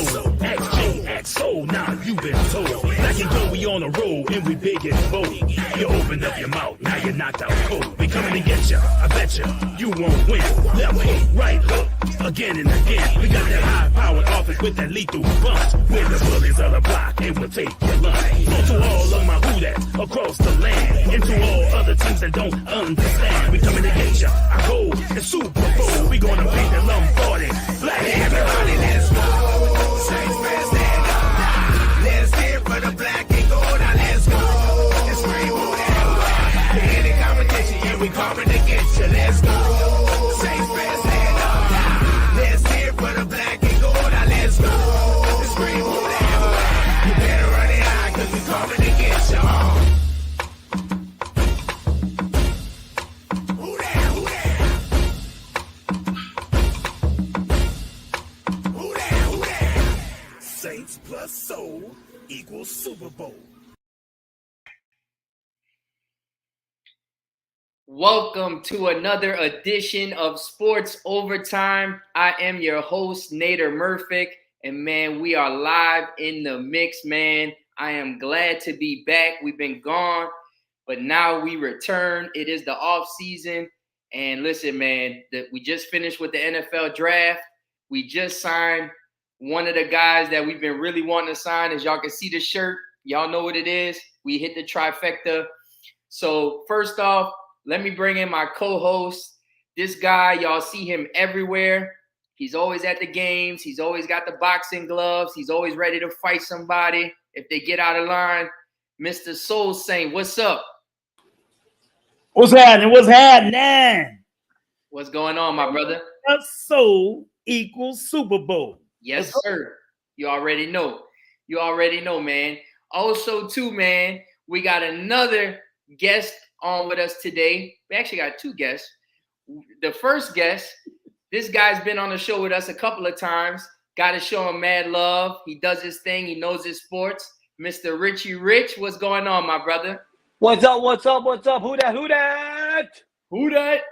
fold. Act soul, now you been told. Black and gold, we on the road, and we big and bold. You open up your mouth, now you're knocked out cold. We coming to get ya, I bet you won't win. Left hook, right hook, again and again. We got that high-powered offense with that lethal punch. We're the bullies of the block, and we'll take your lunch. Go to all of my who that across the land, and to all other teams that don't understand. We coming to get ya, I go and Super Bowl. We gonna beat the Lombardi. Black everybody, let's go. Saints fans stand up now. Let's get for the black and gold. Now let's go. Let's scream who that. Any competition, yeah, we coming to get you. Let's go. Saints fans stand up now. Let's get for the black and gold. Now let's go. Let's scream who that. You better run it high, cause we coming to get you. Saints plus soul equals Super Bowl. Welcome to another edition of Sports Overtime. I am your host, Nader Murphic, and man, we are live in the mix, man. I am glad to be back. We've been gone, but now we return. It is the off season, and listen, man, we just finished with the NFL draft. We just signed one of the guys that we've been really wanting to sign. As y'all can see the shirt, y'all know what it is. We hit the trifecta. So first off, let me bring in my co-host. This guy, y'all see him everywhere. He's always at the games. He's always got the boxing gloves. He's always ready to fight somebody if they get out of line. Mr. Soul Saint, what's up? What's happening? What's happening? What's going on, my brother? Soul equals Super Bowl. Yes, sir. You already know. You already know, man. Also, too, man, we got another guest on with us today. We actually got two guests. The first guest, this guy's been on the show with us a couple of times. Got to show him mad love. He does his thing. He knows his sports. Mr. Richie Rich, what's going on, my brother? What's up? What's up? What's up? Who that? Who that? Who that?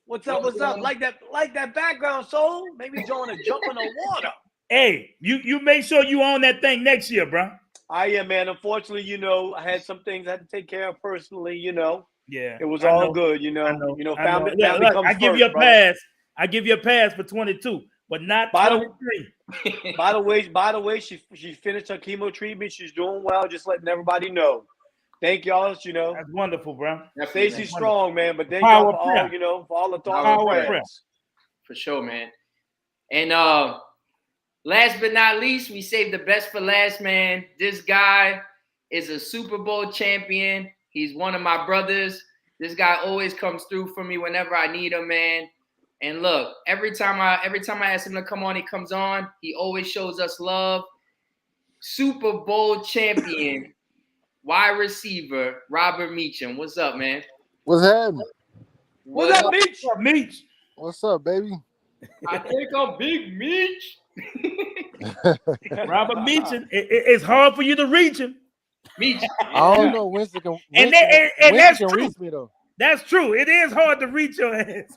What's up? What's up? Like that background, Soul. Maybe join a jump in the water. Hey, you make sure you own that thing next year, bro. I am, man. Unfortunately, I had some things I had to take care of personally, Yeah. It was all good, family Look, comes I give first, you a bro. pass. I give you a pass for 22, but not 23. By the way, she finished her chemo treatment. She's doing well. Just letting everybody know. Thank y'all. That's wonderful, bro. Stacey strong, man. But thank y'all for all, for all the thoughts and prayers. For sure, man. And last but not least, we saved the best for last, man. This guy is a Super Bowl champion. He's one of my brothers. This guy always comes through for me whenever I need him, man. And look, every time I ask him to come on, he comes on. He always shows us love. Super Bowl champion, wide receiver, Robert MEACHAM. What's up, man? What's happening? What's up, Meech? What's up, baby? I think I'm Big Meech. Robert Meacham. It's hard for you to reach him. Meech. I don't know. Winston can that's can true. reach me though. That's true. It is hard to reach your ass.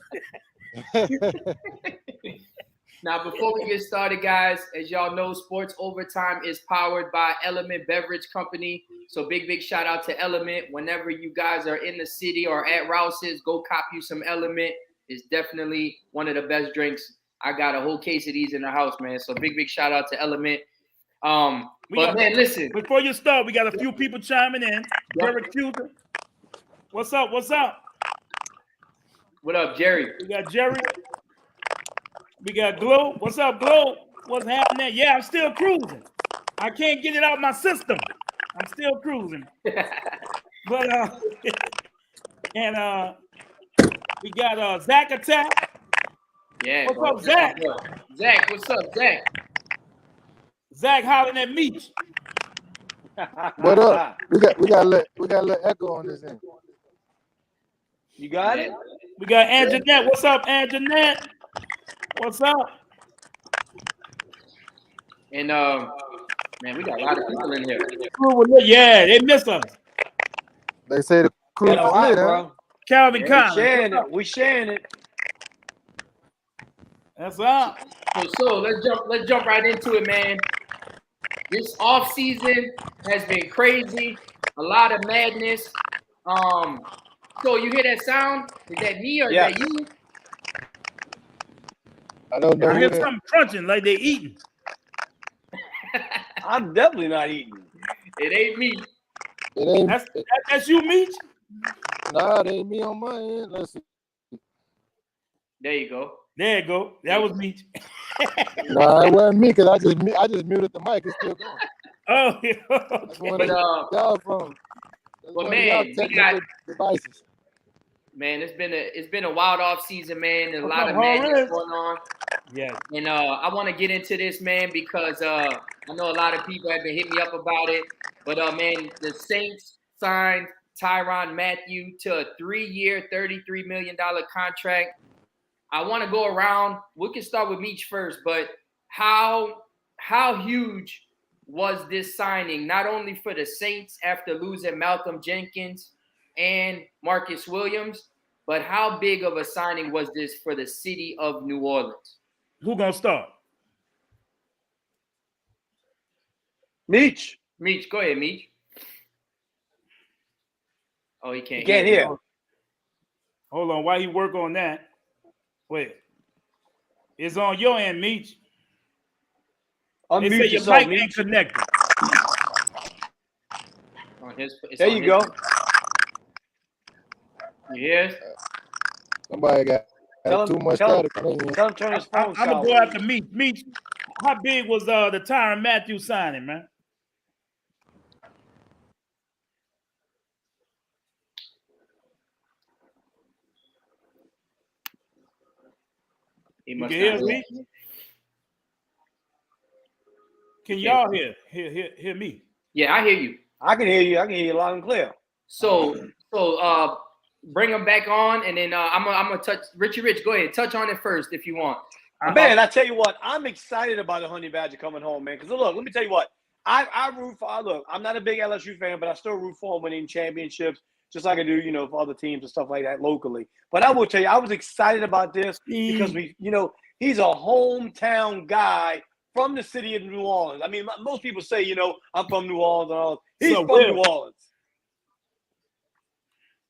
Now, before we get started, guys, as y'all know, Sports Overtime is powered by Element Beverage Company. So big shout out to Element. Whenever you guys are in the city or at Rouse's, go cop you some Element. It's definitely one of the best drinks. I got a whole case of these in the house, man. So big shout out to Element. Listen. Before you start, we got a few people chiming in. Derek Cuser. What's up? What's up? What up, Jerry? We got Jerry. We got Glow. What's up, Glow? What's happening? Yeah, I'm still cruising. I can't get it out my system. I'm still cruising. But we got Zach Attack. Yeah. What's up, Zach? Zach, what's up, Zach? Zach hollering at Meech. What up? We got a little echo on this end. You got it? We got Anjanette. What's up, Anjanette? What's up? And man, we got a lot of people in here. Yeah, they miss us. They say the crew is lit, huh? Calvin Collins. We sharing it. That's up. So let's jump right into it, man. This off season has been crazy. A lot of madness. So you hear that sound? Is that me or is Yes. that you? I don't know I who hear that. something crunching like they eating. I'm definitely not eating. It ain't me. It ain't. That's you, Meach? Nah, it ain't me on my end. Let's see. There you go. There you go. That was Meach. Nah, it wasn't me because I just muted the mic. It's still going. Oh, yeah. That's one But of y'all from. That's but one man, of y'all we technical devices. man, it's been a wild off season, man. There's a What's lot up, of madness Horace? going on. Yeah. And I want to get into this, man, because I know a lot of people have been hitting me up about it. But man, the Saints signed Tyrann Mathieu to a 3-year, $33 million contract. I want to go around. We can start with Meach first, but how huge was this signing, not only for the Saints after losing Malcolm Jenkins and Marcus Williams, but how big of a signing was this for the city of New Orleans? Who gonna start? Meach. Meach, go ahead, Meach. Oh, he can't. You can't hear. Hold on. While you work on that, wait. It's on your end, Meach. They say Unmute your yourself, mic ain't Meach. connected. There you go. You hear us? Somebody got Tell too him, much tell him, static. tell him turn his phone I'm gonna go sideways. after Meach. Meach, how big was the Tyrann Mathieu signing, man? He You must can hear not. me? Can y'all hear me? Yeah, I hear you. I can hear you. I can hear you loud and clear. So bring him back on, and then I'm gonna touch Richie Rich. Go ahead, touch on it first if you want. Man, I tell you what, I'm excited about the Honey Badger coming home, man. Because look, let me tell you what, I root for. Look, I'm not a big LSU fan, but I still root for them winning championships, just like I do, for other teams and stuff like that locally. But I will tell you, I was excited about this because he's a hometown guy from the city of New Orleans. I mean, most people say, I'm from New Orleans and all. He's from New Orleans.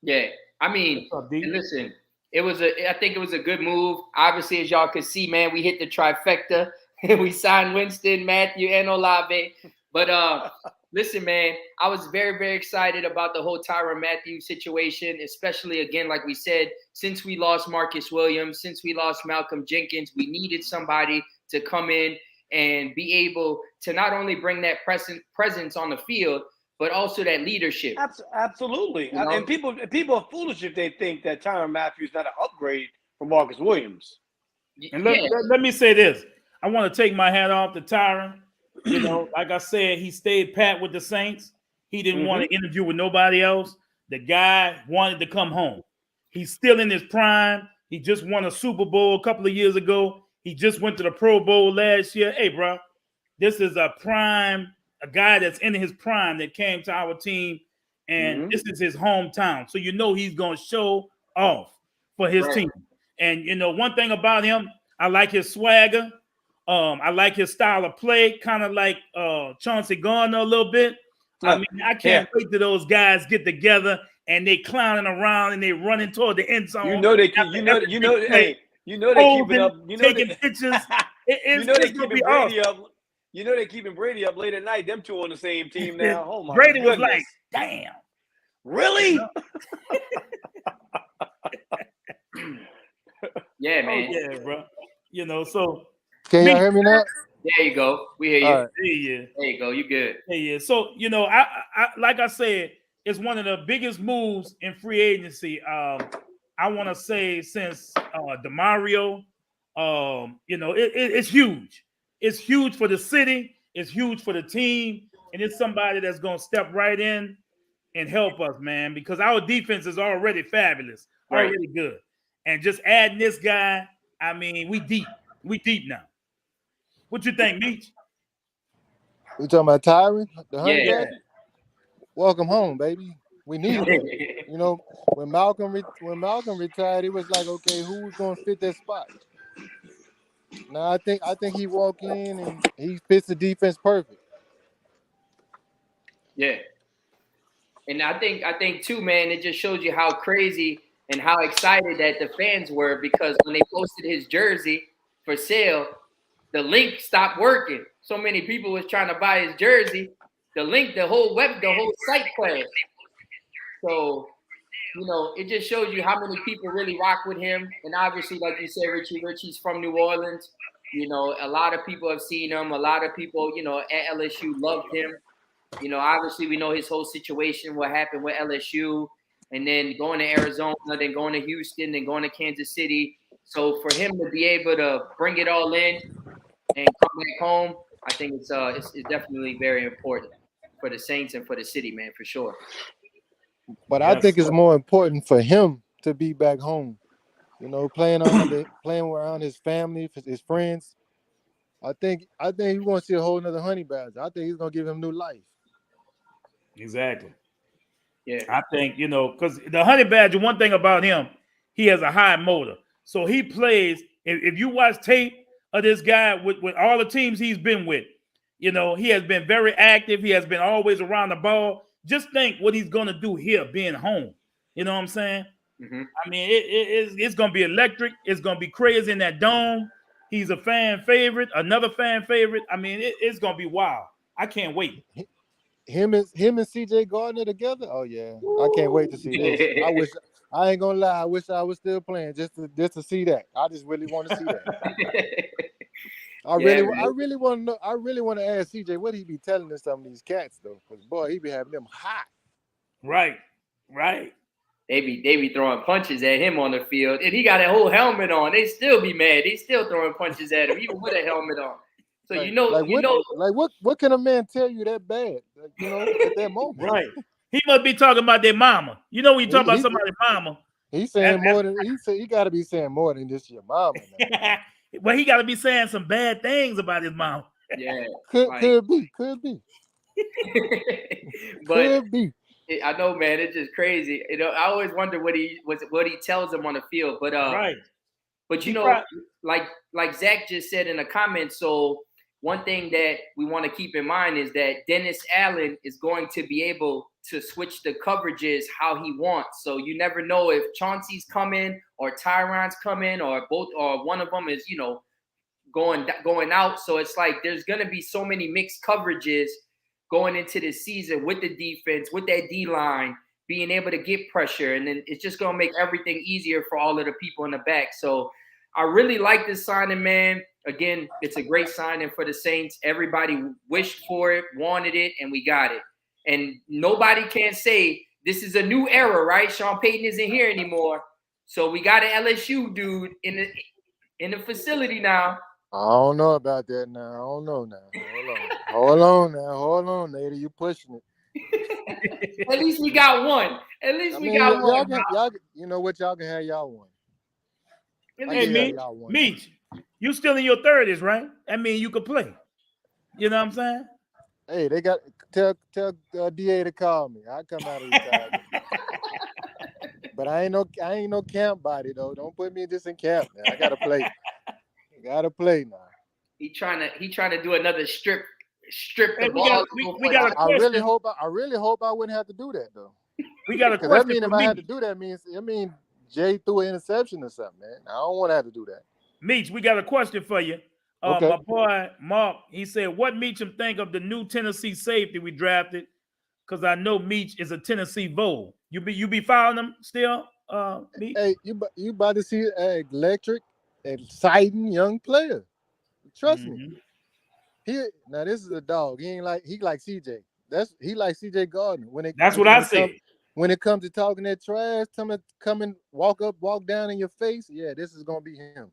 Yeah, I mean, and listen, I think it was a good move. Obviously, as y'all could see, man, we hit the trifecta. We signed Winston, Matthew, and Olave. But listen, man, I was very, very excited about the whole Tyrann Mathieu situation, especially, again, like we said, since we lost Marcus Williams, since we lost Malcolm Jenkins, we needed somebody to come in and be able to not only bring that presence on the field, but also that leadership. Absolutely. And people are foolish if they think that Tyrann Mathieu is not an upgrade from Marcus Williams. And let me say this. I want to take my hat off to Tyrann. Like I said, he stayed pat with the Saints. He didn't want to interview with nobody else. The guy wanted to come home. He's still in his prime. He just won a Super Bowl a couple of years ago. He just went to the Pro Bowl last year. Hey, bro, this is a guy that's in his prime that came to our team, and this is his hometown. So he's going to show off for his team. And, one thing about him, I like his swagger. I like his style of play, kind of like Chauncey Gardner a little bit. I mean, I can't wait till those guys get together and they clowning around and they running toward the end zone. They keep keeping up. Taking pictures. It's gonna be Brady awesome. up. They're keeping Brady up late at night. Them two on the same team now. Oh my Brady goodness. was like, damn. Really? Yeah, man. Oh, yeah, bro. So can y'all hear me now? There you go. We hear you. All right. There you go. You good. Yeah. So, I like I said, it's one of the biggest moves in free agency. I want to say since DeMario, it's huge. It's huge for the city. It's huge for the team. And it's somebody that's going to step right in and help us, man, because our defense is already fabulous, already good. And just adding this guy, I mean, we deep. We deep now. What you think, Meach? We talking about Tyrann? The Honey Yeah. Badger? Welcome home, baby. We need him. When Malcolm retired, it was like, okay, who's gonna fit that spot? No, I think he walk in and he fits the defense perfect. Yeah. And I think too, man, it just shows you how crazy and how excited that the fans were, because when they posted his jersey for sale, the link stopped working. So many people was trying to buy his jersey. The link, the whole site crashed. So, it just shows you how many people really rock with him. And obviously, like you said, Richie's from New Orleans. A lot of people have seen him. A lot of people, at LSU loved him. Obviously we know his whole situation, what happened with LSU, and then going to Arizona, then going to Houston, then going to Kansas City. So for him to be able to bring it all in and come back home, I think it's definitely very important for the Saints and for the city, man, for sure. But I think it's more important for him to be back home. Playing around his family, his friends. I think he wants to see a whole nother Honey Badger. I think he's gonna give him new life. Exactly. Yeah. I think, because the Honey Badger, one thing about him, he has a high motor. So he plays, if you watch tape of this guy with all the teams he's been with, he has been very active. He has been always around the ball. Just think what he's going to do here being home. You know what I'm saying? Mm-hmm. I mean, it's going to be electric. It's going to be crazy in that dome. He's a fan favorite, another fan favorite. I mean, it's going to be wild. I can't wait. Him and CJ Gardner together. Oh yeah, I can't wait to see this. I ain't gonna lie. I wish I was still playing just to see that. I just really want to see that. I really want to know. I really want to ask CJ what he be telling to some of these cats though, because boy, he be having them hot. Right. They be throwing punches at him on the field, and he got a whole helmet on. They still be mad. They still throwing punches at him, even with a helmet on. So what can a man tell you that bad? At that moment. Right. He must be talking about their mama. When you talk about somebody's mama. He's saying more than he got to be saying more than this your mama. Well, he got to be saying some bad things about his mom. Yeah, could be. But could be. I know, man. It's just crazy. I always wonder what he tells them on the field. But right. But like Zach just said in the comments. So one thing that we want to keep in mind is that Dennis Allen is going to be able to switch the coverages how he wants. So you never know if Chauncey's coming or Tyron's coming or both or one of them is, going out. So it's like there's going to be so many mixed coverages going into the season with the defense, with that D-line, being able to get pressure. And then it's just going to make everything easier for all of the people in the back. So I really like this signing, man. Again, it's a great signing for the Saints. Everybody wished for it, wanted it, and we got it. And nobody can say this is a new era, right? Sean Payton isn't here anymore. So we got an LSU dude in the facility now. I don't know about that now. I don't know now. Hold on, Nate. You pushing it. At least we got one. Got one. Y'all, you know what? Y'all can have y'all one. Hey, Meach, you still in your 30s, right? I mean, you could play. You know what I'm saying? Hey, they got tell DA to call me. I come out of retirement. But I ain't no camp body though. Don't put me just in camp, man. I gotta play. Now. He trying to do another strip the ball. We got a question. I really hope I wouldn't have to do that though. We got a question. That mean if I had to do that means Jay threw an interception or something, man. I don't want to have to do that. Meach, we got a question for you. Okay. My boy Mark, he said, "What Meacham think of the new Tennessee safety we drafted?" Because I know Meach is a Tennessee Vol. You be following him still, Meach? Hey, you about to see an electric, exciting young player. Trust me. Now this is a dog. He like CJ. He like CJ Gardner. That's what I said. When it comes to talking that trash, come and walk down in your face. Yeah, this is gonna be him.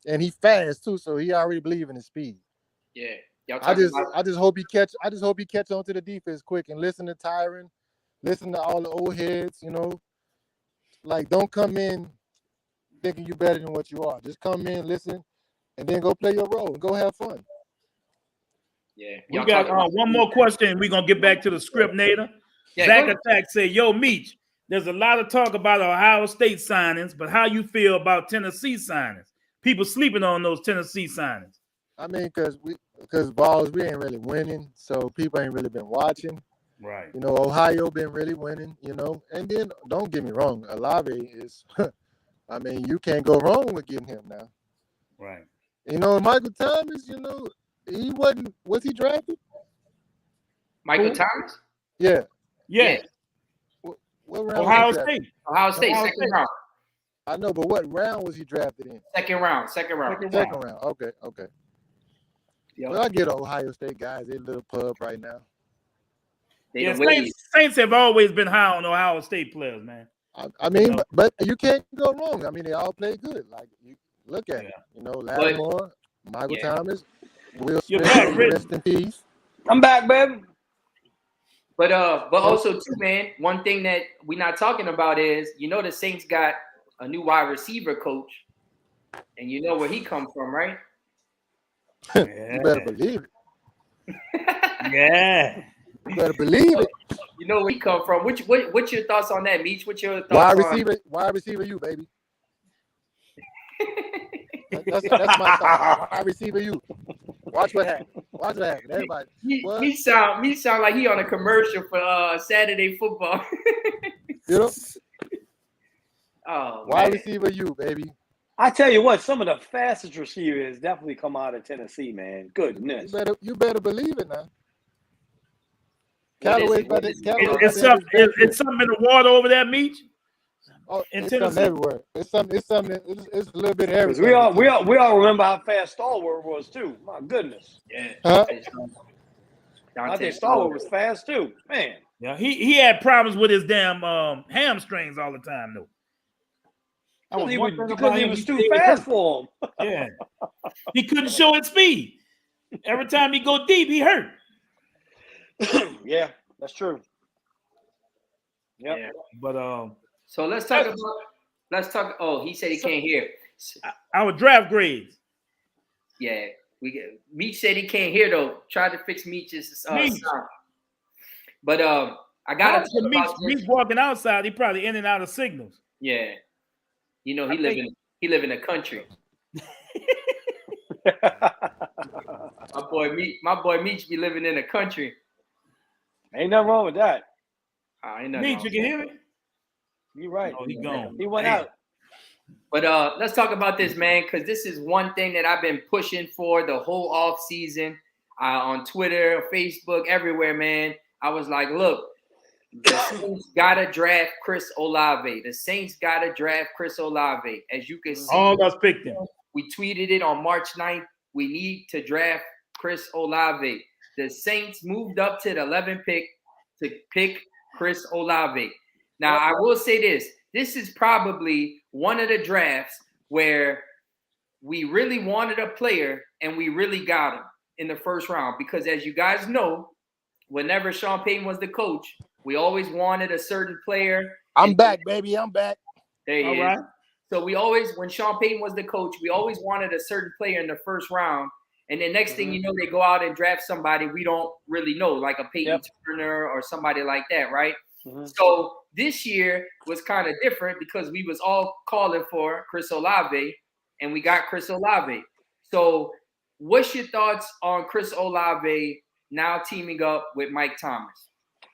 And he fast too, so he already believe in his speed. Yeah. I just hope he catch on to the defense quick and listen to Tyron, listen to all the old heads, Like don't come in thinking you better than what you are. Just come in, listen, and then go play your role and go have fun. Yeah. We got one more question and we're gonna get back to the script, Nader. Yeah, Zach Attack said, "Yo, Meach, there's a lot of talk about Ohio State signings, but how you feel about Tennessee signings? people sleeping on those Tennessee signings. I mean, because Vols, we ain't really winning, so people ain't really been watching. Right. You know, Ohio been really winning, you know. And then, don't get me wrong, Olave is, I mean, you can't go wrong with getting him now. Right. You know, Michael Thomas, you know, was he drafted? Michael Thomas? Yeah. Yeah. What round Ohio was he drafted? State. Ohio State, second round. I know, but what round was he drafted in? Second round. Second round. Okay. Yep. Well, I get Ohio State guys. They're a little pub right now. Yeah, Saints have always been high on Ohio State players, man. I mean, but you can't go wrong. I mean, they all play good. Like, you look at it. You know, Lattimore, Michael Thomas, Will Smith, rest in peace. I'm back, baby. But also too, man, one thing that we're not talking about is, you know, the Saints got a new wide receiver coach, and you know where he come from, right? You better believe it. Yeah. You better believe it. You know where he come from. What's your thoughts on that, Meach? What's your thoughts wide receiver you, baby. That's my thought. Wide receiver you. Watch what happens. Everybody. Me sound like he on a commercial for Saturday football. You know? Oh, wide receiver you, baby. I tell you what, some of the fastest receivers definitely come out of Tennessee, man. Goodness. You better believe it now. It's something in the water over there, Meach. Oh, it's something everywhere. It's a little bit everywhere. We all remember how fast Stallworth was too. My goodness. Yeah. I think Stallworth was fast too, man. Yeah, he had problems with his damn hamstrings all the time, though. Because he was too fast for him. Yeah. He couldn't show his speed. Every time he go deep, he hurt. Yeah, that's true. Yep. Yeah. But so let's talk. Oh, he said he can't hear. Our draft grades. Yeah, Meach said he can't hear though. Tried to fix Meach's sound. But I gotta talk about Meach walking outside. He probably in and out of signals. Yeah, you know he live in the country. My boy Meach be living in the country. Ain't nothing wrong with that. Meach, you can hear me? You're right. Oh, he gone. He went out. But let's talk about this, man, because this is one thing that I've been pushing for the whole off season on Twitter, Facebook, everywhere, man. I was like, look, the Saints gotta draft Chris Olave. The Saints gotta draft Chris Olave. As you can see, all of us picked him. We tweeted it on March 9th. We need to draft Chris Olave. The Saints moved up to the 11th pick to pick Chris Olave. Now, I will say this. This is probably one of the drafts where we really wanted a player and we really got him in the first round. Because as you guys know, whenever Sean Payton was the coach, we always wanted a certain player. I'm back, baby. I'm back. There he is. Right. So when Sean Payton was the coach, we always wanted a certain player in the first round. And then next thing you know, they go out and draft somebody we don't really know, like a Peyton Turner or somebody like that, right? Mm-hmm. So this year was kind of different because we was all calling for Chris Olave, and we got Chris Olave. So what's your thoughts on Chris Olave now teaming up with Mike Thomas?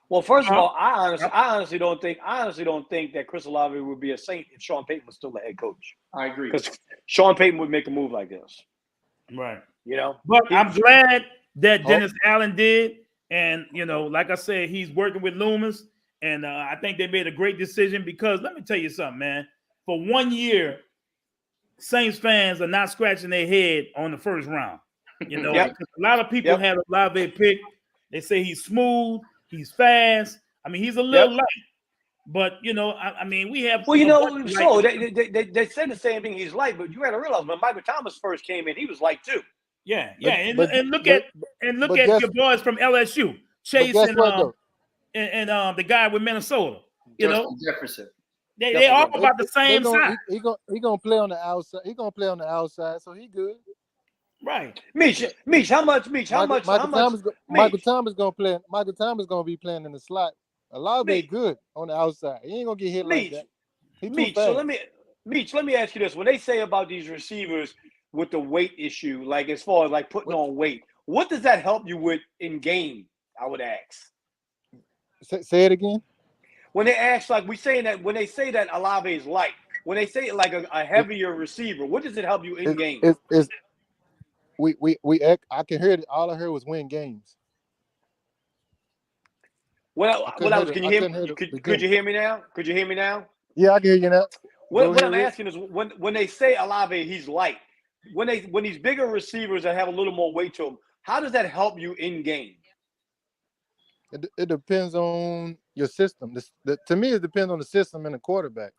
Well, first of all, I honestly don't think that Chris Olave would be a Saint if Sean Payton was still the head coach. I agree. Because Sean Payton would make a move like this. Right. You know? But I'm glad that Dennis Allen did. And, you know, like I said, he's working with Loomis. And I think they made a great decision because let me tell you something, man. For 1 year, Saints fans are not scratching their head on the first round. You know, a lot of people had Olave pick. They say he's smooth, he's fast. I mean, he's a little light. But, you know, I mean, we have... Well, you know, so they said the same thing, he's light, but you got to realize when Michael Thomas first came in, he was light too. Yeah, and look at your boys from LSU, Chase and the guy with Minnesota. You know, Jefferson. They all about the same size. He gonna play on the outside. He gonna play on the outside, so he good. Right. Meach, how much? Michael Thomas gonna play. Michael Thomas gonna be playing in the slot. Olave good on the outside. He ain't gonna get hit like that. Meach, so Meach, let me ask you this: when they say about these receivers with the weight issue, like as far as like putting on weight, what does that help you with in game? I would ask. Say it again. When they ask, like when they say that Olave is light, when they say like a heavier receiver, what does it help you in game? I can hear it. All I heard was win games. Can you hear me? Could you hear me now? Could you hear me now? Yeah, I can hear you now. What I'm asking is when they say Olave, he's light. When these bigger receivers that have a little more weight to them, how does that help you in game? It depends on your system. To me, it depends on the system and the quarterback.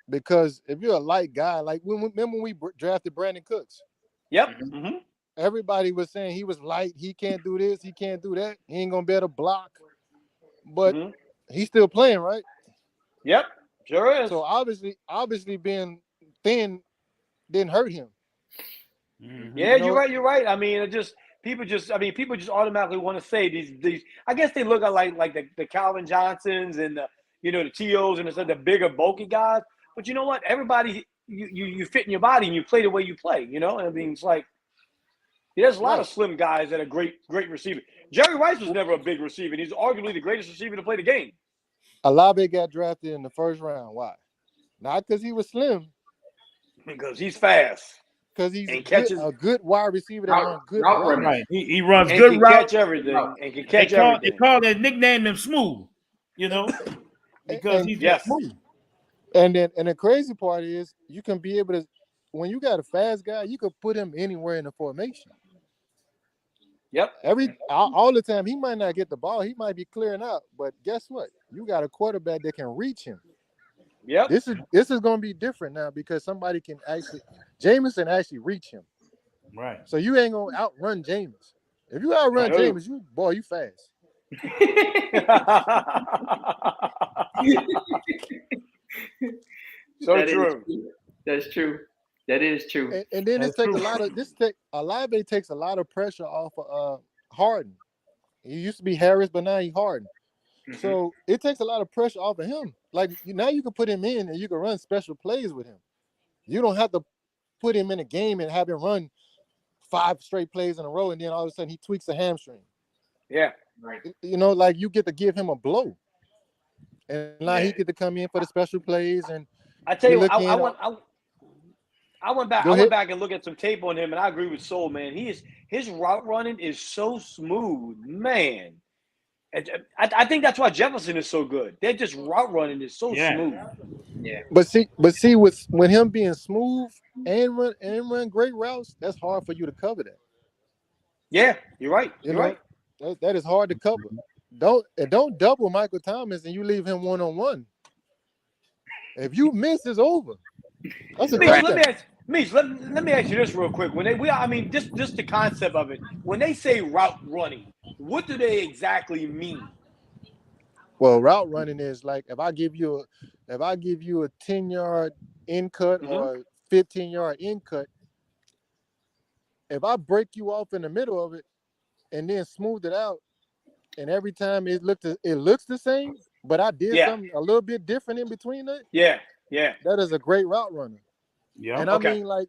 Because if you're a light guy, like remember when we drafted Brandon Cooks? Yep. Mm-hmm. Everybody was saying he was light. He can't do this. He can't do that. He ain't gonna be able to block. But he's still playing, right? Yep, sure is. So obviously being thin didn't hurt him. Mm-hmm. Yeah, you're right. I mean, people just automatically want to say these. I guess they look at like the Calvin Johnsons and the T.O.s and the bigger bulky guys. But you know what? Everybody, you fit in your body and you play the way you play. I mean, it's like there's a lot of slim guys that are great receivers. Jerry Rice was never a big receiver. He's arguably the greatest receiver to play the game. Olave got drafted in the first round. Why? Not because he was slim. Because he's fast. Because he's a good wide receiver that runs good routes. Right. He runs and good can routes. Catch everything. And can catch everything. They call that nickname him Smooth, because he's smooth. And the crazy part is you can be able to, when you got a fast guy, you could put him anywhere in the formation. Yep. All the time, he might not get the ball. He might be clearing out. But guess what? You got a quarterback that can reach him. Yep. This is going to be different now because somebody can Jameson actually reach him. Right. So you ain't going to outrun Jameson. If you outrun Jameson, you fast. That's true. That is true. And then Olave takes a lot of pressure off of Harden. He used to be Harris, but now he's Harden. Mm-hmm. So it takes a lot of pressure off of him. Like now you can put him in and you can run special plays with him. You don't have to put him in a game and have him run 5 straight plays in a row and then all of a sudden he tweaks a hamstring. Yeah. Right. Like you get to give him a blow. And now he get to come in for the special plays. And I tell you what, I went back and looked at some tape on him, and I agree with Soul, man. His route running is so smooth, man. I think that's why Jefferson is so good. They're just route running is so smooth. Yeah. But see, with him being smooth and run great routes, that's hard for you to cover that. Yeah, you're right. You're right. That is hard to cover. Don't double Michael Thomas and you leave him one-on-one. If you miss, it's over. That's let me ask you this real quick. Just the concept of it. When they say route running, what do they exactly mean? Well, route running is like if I give you a 10-yard in cut or 15-yard in cut, if I break you off in the middle of it and then smooth it out, and every time it looks the same, but I did something a little bit different in between that. Yeah. That is a great route runner. Yeah. And I mean, like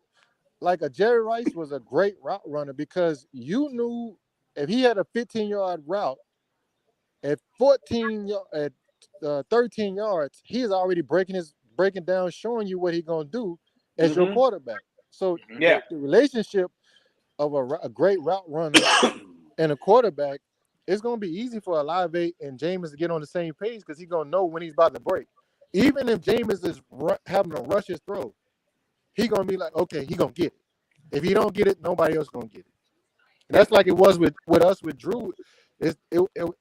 a Jerry Rice was a great route runner because you knew if he had a 15-yard route at 13 yards, he is already breaking down, showing you what he's gonna do as your quarterback. So the relationship of a great route runner and a quarterback, it's gonna be easy for Olave and Jameis to get on the same page because he's gonna know when he's about to break. Even if Jameis is having to rush his throw, he's gonna be like, okay, he's gonna get it. If he don't get it, nobody else gonna get it. And that's like it was with us with Drew.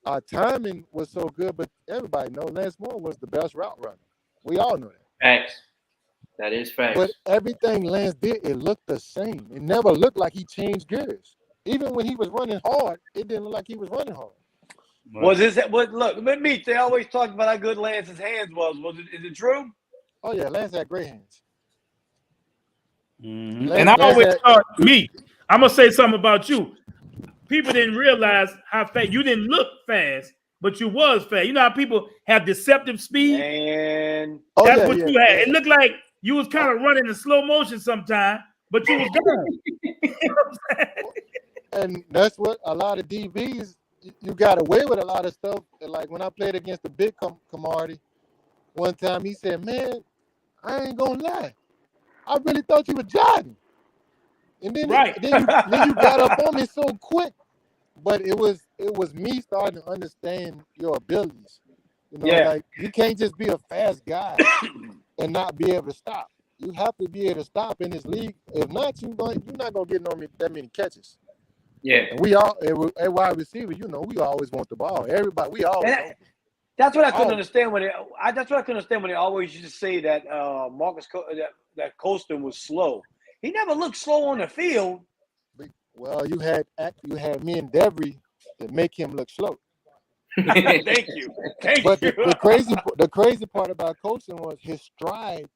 Our timing was so good, but everybody knows Lance Moore was the best route runner. We all know that. Facts. That is facts. But everything Lance did, it looked the same. It never looked like he changed gears. Even when he was running hard, it didn't look like he was running hard. They always talk about how good Lance's hands was. Is it true? Oh yeah, Lance had great hands. Mm-hmm. And I always thought, I'm gonna say something about you. People didn't realize how fast you didn't look fast, but you was fast. You know how people have deceptive speed? And Oh, That's yeah, what yeah, you had. yeah. It looked like you was kind of running in slow motion sometime, but you was gone. You know what I'm saying? And that's what a lot of DBs, you got away with a lot of stuff. Like when I played against the big Camardi, one time he said, man, I ain't gonna lie. I really thought you were jogging. And then Right. then you got up on me so quick. But it was me starting to understand your abilities. You know, Yeah. like you can't just be a fast guy and not be able to stop. You have to be able to stop in this league. If not, you're not gonna get that many catches. Yeah. And we all at wide receiver, you know, we always want the ball. Everybody, we always open. That's what I couldn't Oh. understand when that's what I couldn't understand when they always used to say that that Colston was slow. He never looked slow on the field. Well, you had me and Beverage that make him look slow. Thank you. But the crazy part about Colston was his stride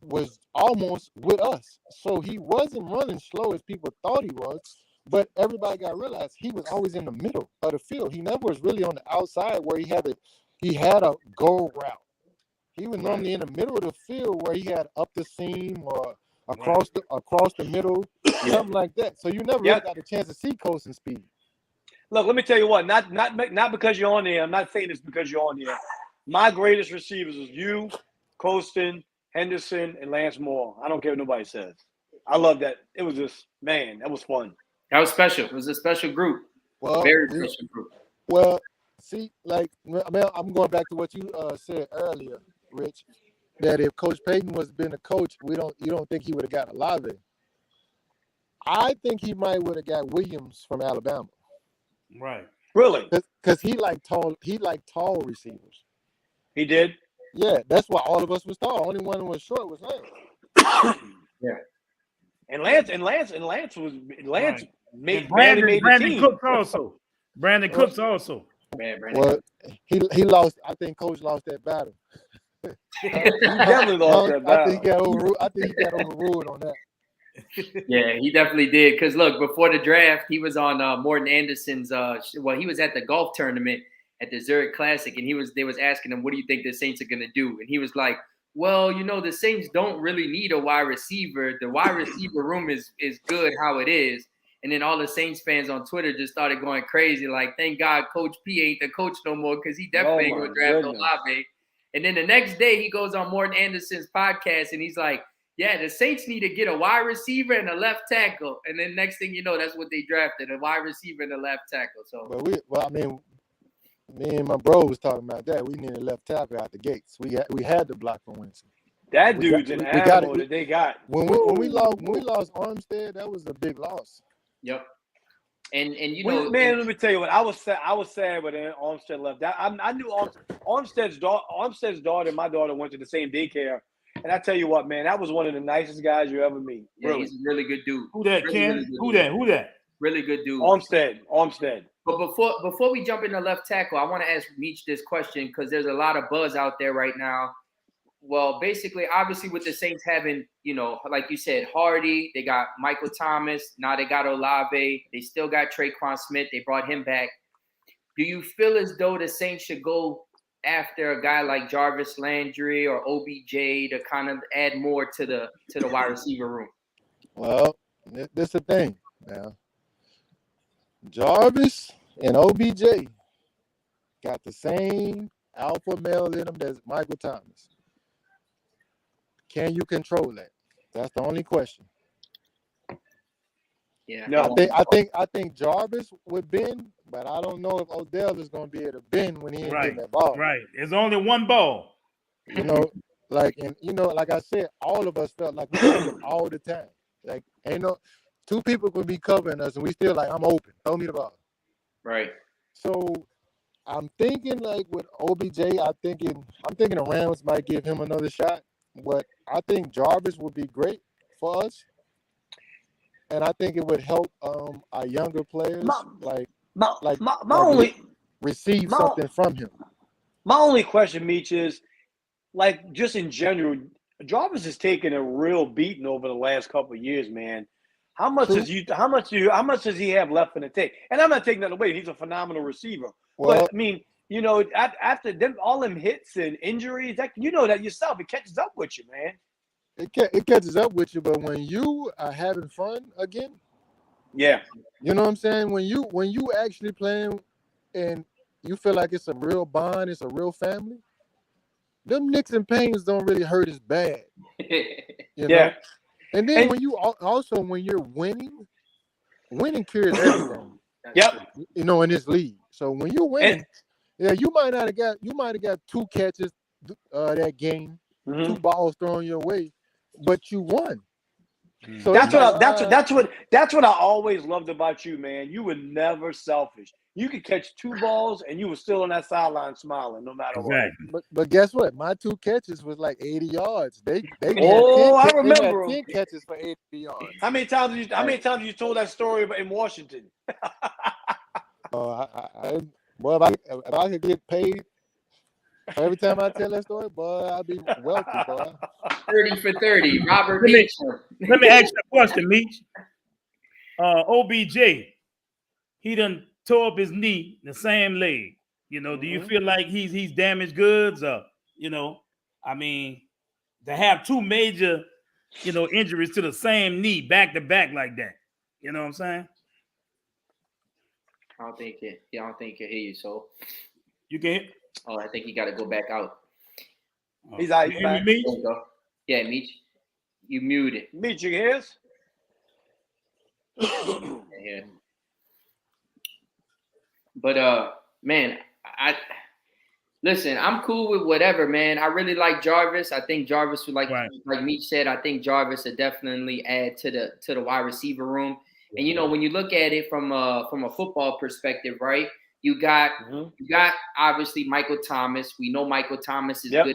was almost with us. So he wasn't running slow as people thought he was. But everybody got to realize he was always in the middle of the field. He never was really on the outside where he had a go route. He was normally in the middle of the field where he had up the seam or across the middle, something like that. So you never really got a chance to see Colston speed. Look, let me tell you what. Not because you're on there. I'm not saying this because you're on there. My greatest receivers was you, Colston, Henderson, and Lance Moore. I don't care what nobody says. I love that. It was just, man, that was fun. That was special. It was a special group. Well, Very special group. Well, see, like, I mean, I'm going back to what you said earlier, Rich, that if Coach Payton was been a coach, you don't think he would have got Olave. I think he might would have got Williams from Alabama. Right. Really? Because he liked tall receivers. He did? Yeah, that's why all of us was tall. Only one who was short was Lance. Yeah. And Lance was Right. made Brandon the team. Cooks also. Brandon Cooks also. Man, Brandon. Well, he lost. I think Coach lost that battle. He definitely lost that battle. I think he got overruled on that. Yeah, he definitely did. Because look, before the draft, he was on Morton Anderson's. He was at the golf tournament at the Zurich Classic, and they was asking him, "What do you think the Saints are gonna do?" And he was like, "Well, the Saints don't really need a wide receiver. The wide receiver room is good how it is." And then all the Saints fans on Twitter just started going crazy, like, "Thank God Coach P ain't the coach no more, because he definitely ain't gonna draft Olave." And then the next day he goes on Morton Anderson's podcast and he's like, "Yeah, the Saints need to get a wide receiver and a left tackle." And then next thing you know, that's what they drafted, a wide receiver and a left tackle. So, but me and my bro was talking about that. We needed a left tackle out the gates. We had to block for Winston. That dude's an animal that they got. When we lost Armstead, that was a big loss. yep. And man, let me tell you what. I was sad when Armstead left. I knew Armstead's daughter and my daughter went to the same daycare. And I tell you what, man, that was one of the nicest guys you ever meet. Yeah, really. he's a really good dude. Who that, really, Ken? Really Who that? Really good dude. Armstead. But before we jump into left tackle, I want to ask Meach this question because there's a lot of buzz out there right now. Well, basically, obviously, with the Saints having, like you said, Hardy, they got Michael Thomas, now they got Olave, they still got Traquan Smith, they brought him back. Do you feel as though the Saints should go after a guy like Jarvis Landry or OBJ to kind of add more to the wide receiver room? Well, this is the thing now. Jarvis and OBJ got the same alpha male in them as Michael Thomas. Can you control that? That's the only question. Yeah. No. I think Jarvis would bend, but I don't know if Odell is going to be able to bend when he ain't getting that ball. Right. There's only one ball. Like I said, all of us felt like we covered all the time. Like two people could be covering us, and we still like, I'm open. Throw me the ball. Right. So I'm thinking like with OBJ, I'm thinking the Rams might give him another shot, but I think Jarvis would be great for us, and I think it would help our younger players receive something from him. My only question, Meach, is like just in general, Jarvis has taken a real beating over the last couple of years, man. How much does he have left in the tank? And I'm not taking that away. He's a phenomenal receiver. Well, but I mean, you know, after them all them hits and injuries, that you know that yourself, it catches up with you, man. It catches up with you, but when you are having fun again, Yeah. you know what I'm saying? When you actually playing and you feel like it's a real bond, it's a real family, them nicks and pains don't really hurt as bad. You know? Yeah. And then And- when you also when you're winning cures everything. Yep. You know, in this league. So when you're winning, yeah, you might have got 2 catches that game, 2 balls thrown your way, but you won. So that's what I always loved about you, man. You were never selfish. You could catch 2 balls and you were still on that sideline smiling no matter what. But guess what? My 2 catches was like 80 yards. They I had remember 10 catches for 80 yards. How many times you told that story in Washington? Well, if I could get paid every time I tell that story, boy, I'd be wealthy, boy. 30 for 30, Robert Let me- Meacham. Let me ask you a question, Meach. OBJ, he done tore up his knee, the same leg. You know, do you feel like he's damaged goods? You know, I mean, to have 2 major, you know, injuries to the same knee back to back like that. You know what I'm saying? I don't think he can hear you. So You can. oh, I think he got to go back out. He's out. You hear me, Meach? There you go. Yeah, Meach, you muted. Meet you guys. Yeah. But man, I listen. I'm cool with whatever, man. I really like Jarvis. I think Jarvis would like Meach said. I think Jarvis would definitely add to the wide receiver room. And you know, when you look at it from a football perspective, right? You got obviously Michael Thomas. We know Michael Thomas is good at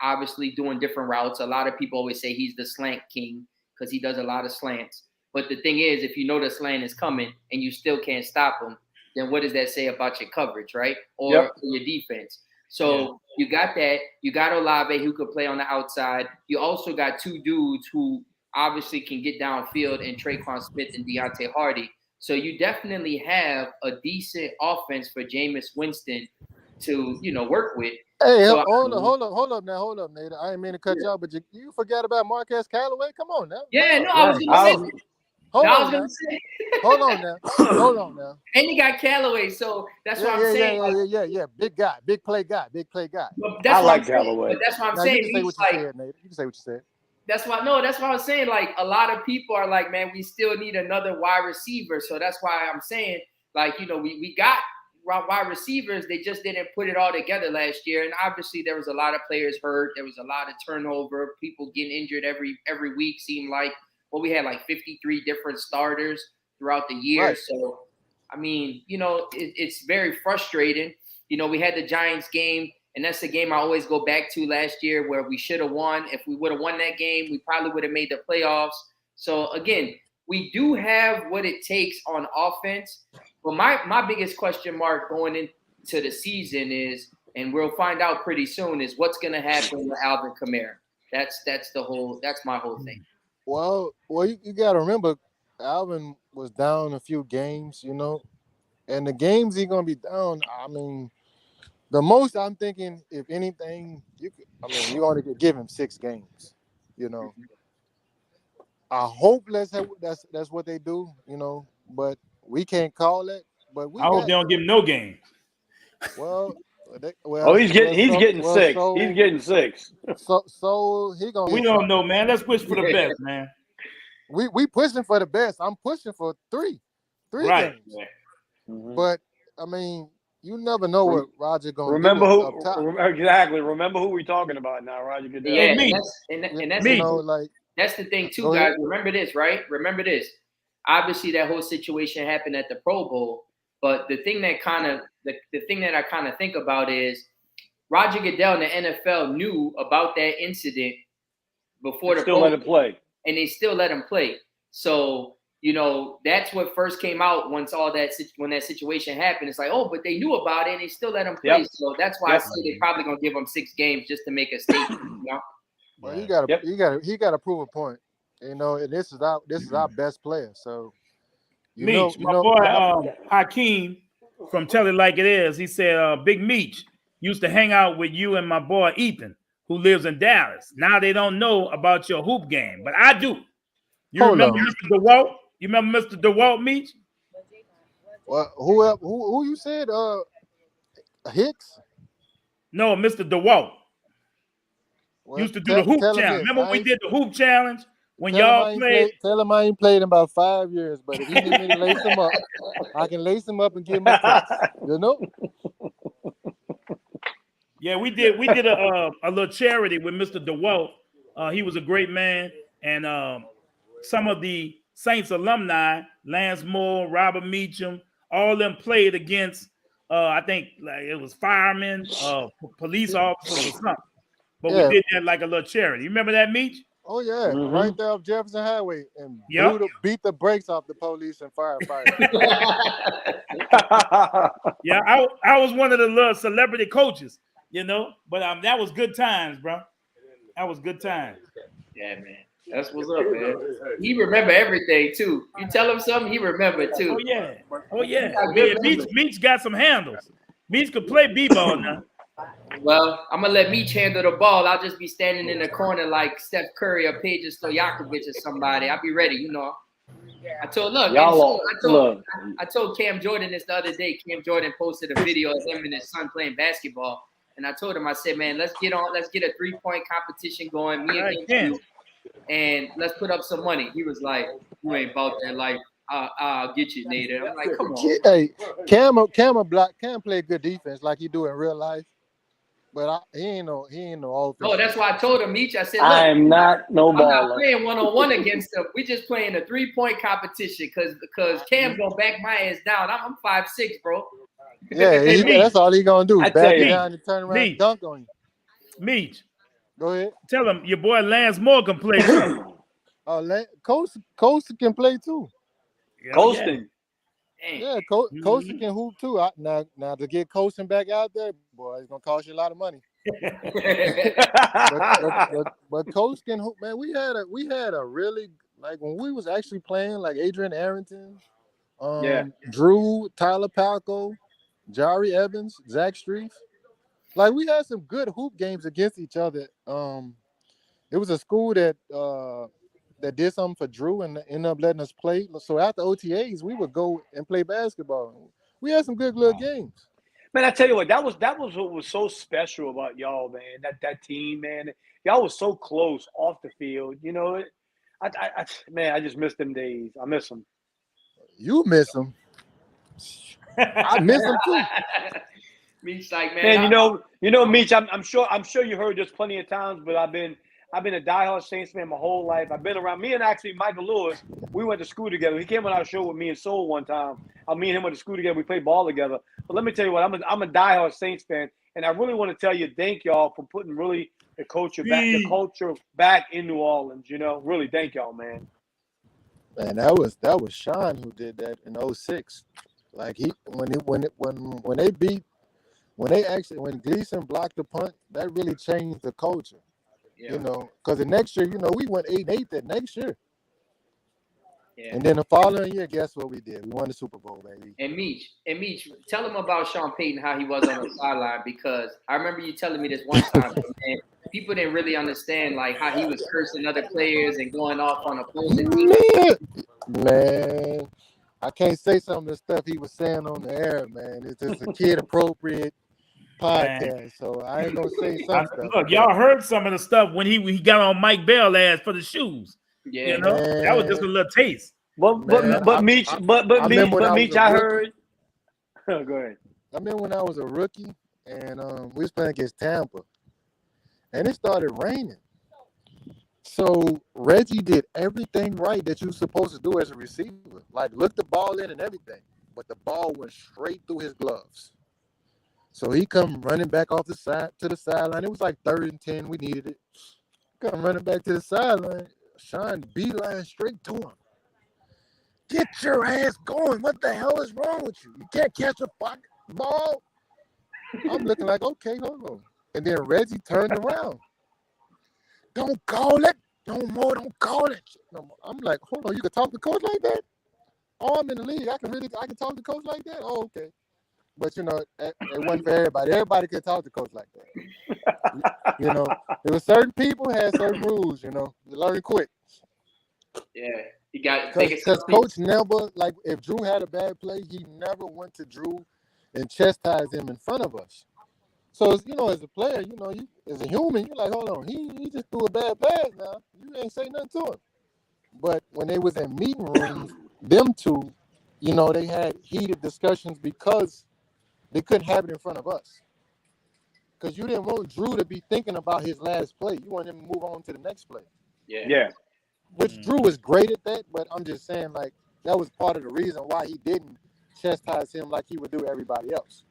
obviously doing different routes. A lot of people always say he's the slant king because he does a lot of slants. But the thing is, if you know the slant is coming and you still can't stop him, then what does that say about your coverage, right? Or your defense? So you got that. You got Olave who could play on the outside. You also got 2 dudes who obviously can get downfield in Traquan Smith and Deontay Hardy. So you definitely have a decent offense for Jameis Winston to, you know, work with. Hey, So, hold up, Nate. I didn't mean to cut you off, but you forgot about Marquez Callaway. Come on now. Yeah, no, I was going to say. Hold on now. And you got Callaway, so that's what I'm saying. Yeah. Big guy, big play guy. I like Callaway. But that's what I'm now, saying. You can say what you said, Nate. You can say what you said. That's what I'm saying. Like, a lot of people are like, man, we still need another wide receiver. So that's why I'm saying, like, you know, we got wide receivers. They just didn't put it all together last year. And obviously there was a lot of players hurt. There was a lot of turnover. People getting injured every week. Seemed like, well, we had like 53 different starters throughout the year. Right. So, I mean, you know, it's very frustrating. You know, we had the Giants game. And that's the game I always go back to last year where we should have won. If we would have won that game, we probably would have made the playoffs. So, again, we do have what it takes on offense. But my biggest question mark going into the season is, and we'll find out pretty soon, is what's going to happen with Alvin Kamara. That's my whole thing. Well, you got to remember, Alvin was down a few games, you know. And the games he's going to be down, I mean – the most I'm thinking, if anything, you only could give him 6 games, you know. I hope that's what they do, you know, but we can't call it. But I hope they don't give him no game. Well, he's getting 6. He's getting 6. So he gonna. We don't know, man. Let's wish for the best, man. We pushing for the best. I'm pushing for 3 games. Mm-hmm. But I mean. You never know what Roger gonna remember do. Exactly. Remember who we're talking about now, Roger Goodell. Yeah, and that's me. You know, like that's the thing too, guys. Remember this, right? Remember this. Obviously, that whole situation happened at the Pro Bowl, but the thing that I kind of think about is Roger Goodell and the NFL knew about that incident before the Pro Bowl, let him play, and they still let him play. So. You know, that's what first came out when that situation happened. It's like, oh, but they knew about it and they still let him play. Yep. So that's why I say they're probably gonna give him 6 games just to make a statement. You know? Well, he got to prove a point. You know, and this is our best player. So my boy Hakeem, from Tell It Like It Is. He said, Big Meech used to hang out with you and my boy Ethan, who lives in Dallas. Now they don't know about your hoop game, but I do. You Hold remember on. Mr. DeWalt? You remember Mr. DeWalt, Meech? Well, who you said? Hicks? No, Mr. DeWalt. Well, Used to do the hoop tell him challenge. this. Remember when we did the hoop challenge when Tell him y'all played? Tell him I ain't played in about 5 years, but if he need me to lace him up, I can lace him up and give him a text. You know? Yeah, we did a little charity with Mr. DeWalt. He was a great man, and some of the Saints alumni, Lance Moore, Robert Meacham, all of them played against. I think like it was firemen, police officers, or something. But we did that like a little charity. You remember that, Meech? Oh yeah, right there off Jefferson Highway, and beat the brakes off the police and firefighters. Yeah, I was one of the little celebrity coaches, you know. But that was good times, bro. That was good times. Yeah, man. That's what's up, man. He remember everything too. You tell him something, he remember too. Oh yeah. Meech got some handles. Meech could play b-ball now. Well, I'm gonna let Meech handle the ball. I'll just be standing in the corner like Steph Curry or Peja Stojakovic or somebody. I'll be ready, you know. I told Cam Jordan this the other day. Cam Jordan posted a video of him and his son playing basketball, and I told him, I said, man, let's get a 3-point competition going, me against you, and let's put up some money. He was like, you ain't about that life. I'll get you, Nader. I'm like, come on. Hey, Cam play good defense like he do in real life. But he ain't no offense. No, that's why I told him, Meech. I said, look, I'm not no baller. I'm not playing one-on-one against him. We just playing a 3-point competition because Cam gonna back my ass down. I'm 5'6", bro. Yeah, that's all he gonna do. Back you down and turn around and dunk on you. Meech. Go ahead. Tell him your boy Lance Moore can play too. Coastal can play too. Coasting. Yeah, Coastal can hoop too. Now to get Coastal back out there, boy, it's gonna cost you a lot of money. but Coastal can hoop, man. We had a really, like, when we was actually playing, like Adrian Arrington, Drew, Tyler Palco, Jari Evans, Zach Streif. Like, we had some good hoop games against each other. It was a school that did something for Drew and ended up letting us play. So after OTAs, we would go and play basketball. We had some good little games. Man, I tell you what, that was what was so special about y'all, man. That team, man. Y'all was so close off the field. You know, I just miss them days. I miss them. You miss them. I miss them too. Meech, like, man, you know, Meech. I'm sure you heard this plenty of times, but I've been a diehard Saints fan my whole life. I've been around. Me and actually Michael Lewis, we went to school together. He came on our show with me and Soul one time. Me and him went to school together. We played ball together. But let me tell you what, I'm a diehard Saints fan, and I really want to tell you, thank y'all for putting really the culture back in New Orleans. You know, really, thank y'all, man. Man, that was Sean who did that in 06. Like when Gleason blocked the punt, that really changed the culture. Yeah. You know, because the next year, you know, we went 8-8 that next year. Yeah. And then the following year, guess what we did? We won the Super Bowl, baby. And Meech, tell him about Sean Payton, how he was on the sideline, because I remember you telling me this one time, man. People didn't really understand like how he was cursing other players and going off on opposing teams. Man, I can't say some of the stuff he was saying on the air, man. It's just a kid-appropriate podcast, so I ain't gonna say some stuff. Look, y'all heard some of the stuff when he got on Mike Bell ass for the shoes. Yeah, you know, man. That was just a little taste. But Meech, I heard. Go ahead. I remember when I was a rookie and we was playing against Tampa, and it started raining. So Reggie did everything right that you're supposed to do as a receiver, like look the ball in and everything, but the ball went straight through his gloves. So he come running back off the side to the sideline. It was like 3rd and 10. We needed it. Come running back to the sideline. Sean beeline straight to him. Get your ass going. What the hell is wrong with you? You can't catch a ball. I'm looking like, okay, hold on. And then Reggie turned around. Don't call it. Don't call it. I'm like, hold on, you can talk to coach like that? Oh, I'm in the league. I can talk to coach like that? Oh, okay. But it wasn't for everybody. Everybody could talk to coach like that. There were certain people had certain rules. You learn quick. Yeah, you got to take it. Because coach never, like, if Drew had a bad play, he never went to Drew and chastised him in front of us. So, as a player, you as a human, you're like, hold on, he just threw a bad pass now. You ain't say nothing to him. But when they was in meeting rooms, them two, they had heated discussions because they couldn't have it in front of us. Because you didn't want Drew to be thinking about his last play. You want him to move on to the next play. Yeah. Which Drew was great at that, but I'm just saying, like, that was part of the reason why he didn't chastise him like he would do everybody else.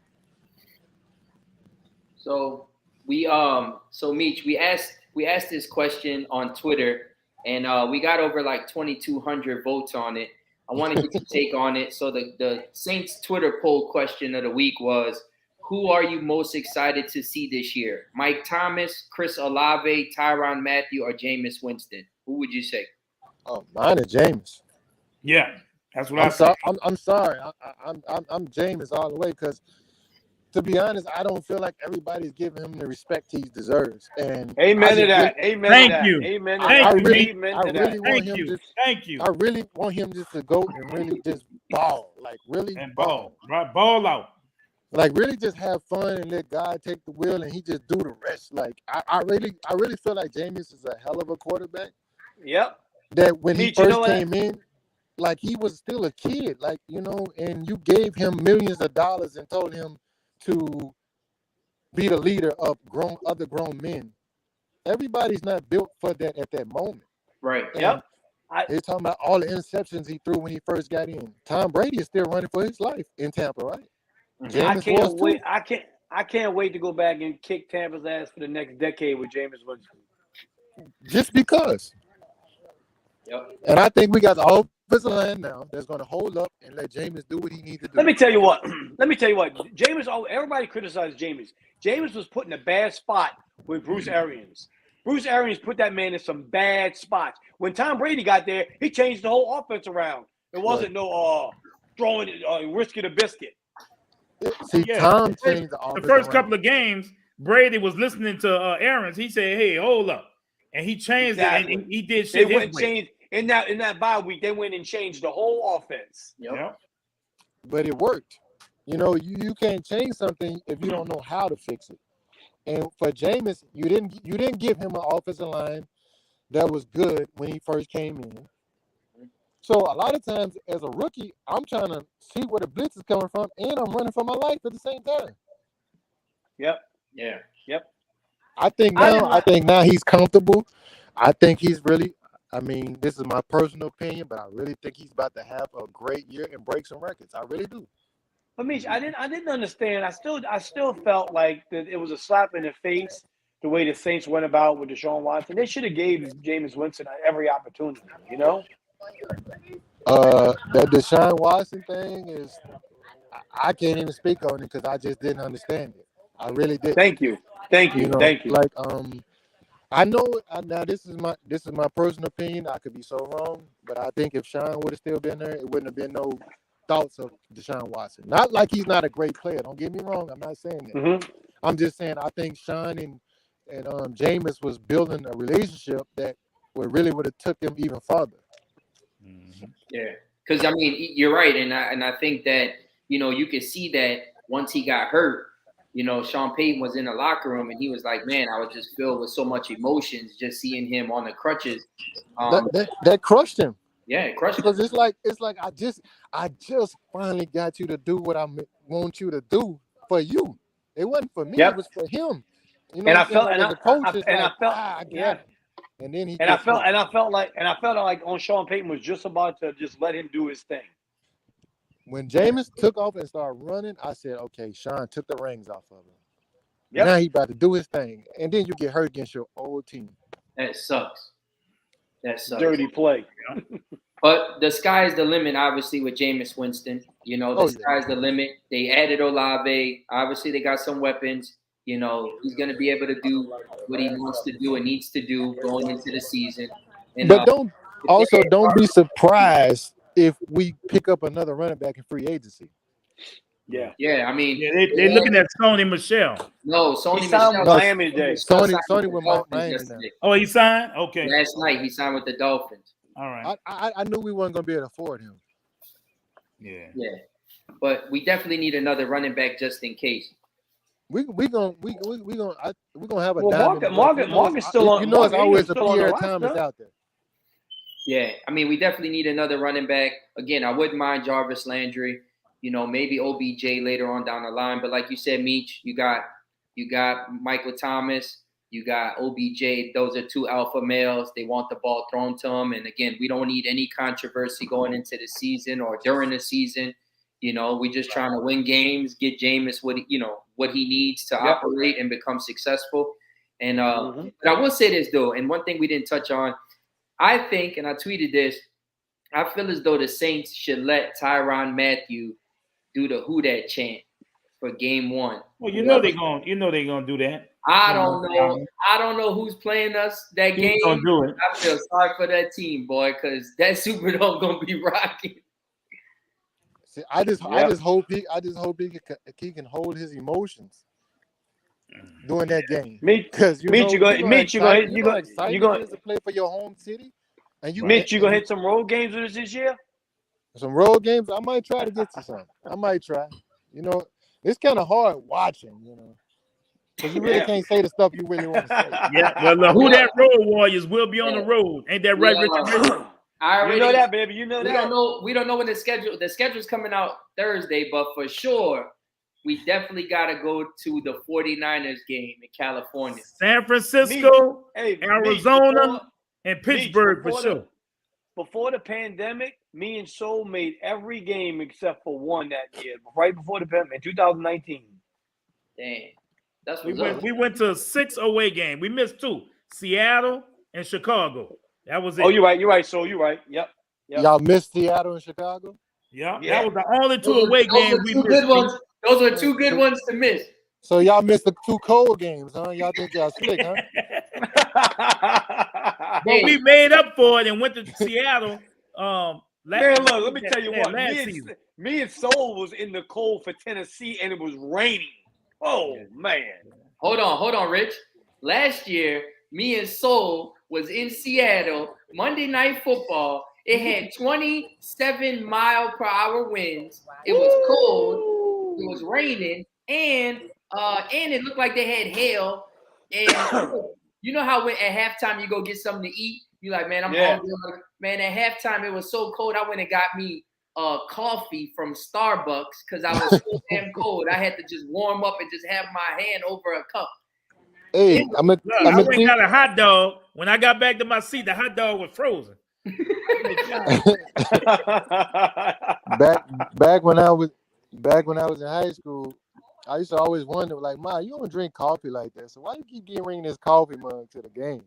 So Meech, we asked this question on Twitter, and we got over like 2,200 votes on it. I want to get your take on it. So the Saints Twitter poll question of the week was, who are you most excited to see this year? Mike Thomas, Chris Olave, Tyrann Mathieu, or Jameis Winston? Who would you say? Oh, mine is Jameis. Yeah, that's what I said. I'm sorry. I'm Jameis all the way because, to be honest, I don't feel like everybody's giving him the respect he deserves. And amen to that. Amen Thank to that. you. Amen to Thank that. you. Amen to that. Thank you. I really want him just to go and really just ball, like really And ball, right? Ball out. Like really just have fun and let God take the wheel and he just do the rest. Like I really feel like Jameis is a hell of a quarterback. Yep. That when he Pete, you first know came in, like he was still a kid, like, and you gave him millions of dollars and told him to be the leader of other grown men. Everybody's not built for that at that moment. Right. And Yep. they're talking about all the interceptions he threw when he first got in. Tom Brady is still running for his life in Tampa, right? I can't wait. I can't wait to go back and kick Tampa's ass for the next decade with Jameis Winston. Just because. Yep. And I think we got the offensive line now that's going to hold up and let Jameis do what he needs to do. Let me tell you what. Jameis. Everybody criticized Jameis. Jameis was put in a bad spot with Bruce Arians. Bruce Arians put that man in some bad spots. When Tom Brady got there, he changed the whole offense around. There wasn't no throwing risking a biscuit. See, Tom changed the offense. The first couple of games, Brady was listening to Arians. He said, "Hey, hold up," and he changed it. And he did shit. They went and changed in that bye week. They went and changed the whole offense. Yep. But it worked. You can't change something if you don't know how to fix it. And for Jameis, you didn't give him an offensive line that was good when he first came in. So a lot of times as a rookie, I'm trying to see where the blitz is coming from, and I'm running for my life at the same time. Yep. Yeah. Yep. I think now he's comfortable. I think he's really, this is my personal opinion, but I really think he's about to have a great year and break some records. I really do. But Mitch, I didn't understand. I still felt like that it was a slap in the face the way the Saints went about with Deshaun Watson. They should have gave Jameis Winston every opportunity, That Deshaun Watson thing is, I can't even speak on it because I just didn't understand it. I really did. Thank you. Thank you. Like, I know now this is my personal opinion. I could be so wrong, but I think if Sean would have still been there, it wouldn't have been no thoughts of Deshaun Watson. Not like he's not a great player. Don't get me wrong. I'm not saying that. Mm-hmm. I'm just saying I think Sean and Jameis was building a relationship that would have took him even farther. Yeah, because you're right, and I think that you can see that once he got hurt, Sean Payton was in the locker room and he was like, "Man, I was just filled with so much emotions just seeing him on the crutches." That crushed him. Yeah, it crushed him. Because it's like I just finally got you to do what I want you to do for you. It wasn't for me. Yep. It was for him. And I felt like on Sean Payton was just about to just let him do his thing. When Jameis took off and started running, I said, "Okay, Sean took the rings off of him. Yep. Now he about to do his thing." And then you get hurt against your old team. That sucks. Dirty play. But the sky's the limit, obviously, with Jameis Winston. Sky's the limit. They added Olave. Obviously, they got some weapons. He's going to be able to do what he wants to do and needs to do going into the season. And, but don't be surprised if we pick up another running back in free agency. Yeah. Yeah, I mean, Yeah, they're looking at Sony Michelle. no, Sony He signed Michelle. with Miami today. Sony with Dolphins Miami now. yesterday. Oh, he signed? Okay. Last night he signed with the Dolphins. All right. I knew we weren't gonna be able to afford him. Yeah. Yeah, but we definitely need another running back just in case. We gonna have a Well, diamond. Marcus still on. You know, it's Marcus always a still on the Pierre Thomas roster. out there. Yeah, I mean, we definitely need another running back. Again, I wouldn't mind Jarvis Landry. You know, maybe OBJ later on down the line. But like you said, Meach, you got Michael Thomas, you got OBJ. Those are two alpha males. They want the ball thrown to them. And again, we don't need any controversy going into the season or during the season. You know, we just trying to win games, get Jameis what he needs to operate and become successful. And but I will say this though, and one thing we didn't touch on, I think, and I tweeted this, I feel as though the Saints should let Tyrann Mathieu do the "Who Dat" chant for Game 1. Well, they're gonna do that. I don't know. I don't know who's playing us that game. Gonna do it. I feel sorry for that team, boy, because that Superdome gonna be rocking. See, I just hope he can hold his emotions during that game. Because you're going to play for your home city, and you gonna hit some road games with us this year. Some road games. I might try to get you some. I might try. You know, it's kind of hard watching. You know, because you really can't say the stuff you really want to say. Yeah. Well, Who Dat Road Warriors will be on the road. Ain't that right, Richard? I already, you know that, baby. You know we that. We don't know when the schedule's coming out Thursday, but for sure, we definitely got to go to the 49ers game in California. San Francisco, Arizona, Meach, and Pittsburgh for sure. Before the pandemic, me and Soul made every game except for one that year, right before the pandemic, in 2019. Damn. That's we went to 6 away games. We missed 2, Seattle and Chicago. That was it. Oh, you're right. So you're right. Yep. Y'all missed Seattle and Chicago? Yeah. That was the only 2 away games we missed. Those are 2 good ones to miss. So y'all missed the 2 cold games, huh? Y'all think y'all slick, huh? But we made up for it and went to Seattle. Man, look, let me tell you what. Me and Soul was in the cold for Tennessee, and it was raining. Oh, man. Hold on, Rich. Last year, me and Soul was in Seattle, Monday Night Football. It had 27-mile-per-hour winds. It was cold. It was raining, and it looked like they had hail. And you know how at halftime you go get something to eat? You're like, man, I'm hungry. Man, at halftime it was so cold. I went and got me coffee from Starbucks because I was so damn cold. I had to just warm up and just have my hand over a cup. Hey, I went and got a hot dog. When I got back to my seat, the hot dog was frozen. back when I was in high school, I used to always wonder, like, Ma, you don't drink coffee like that, so why you keep bringing this coffee mug to the game?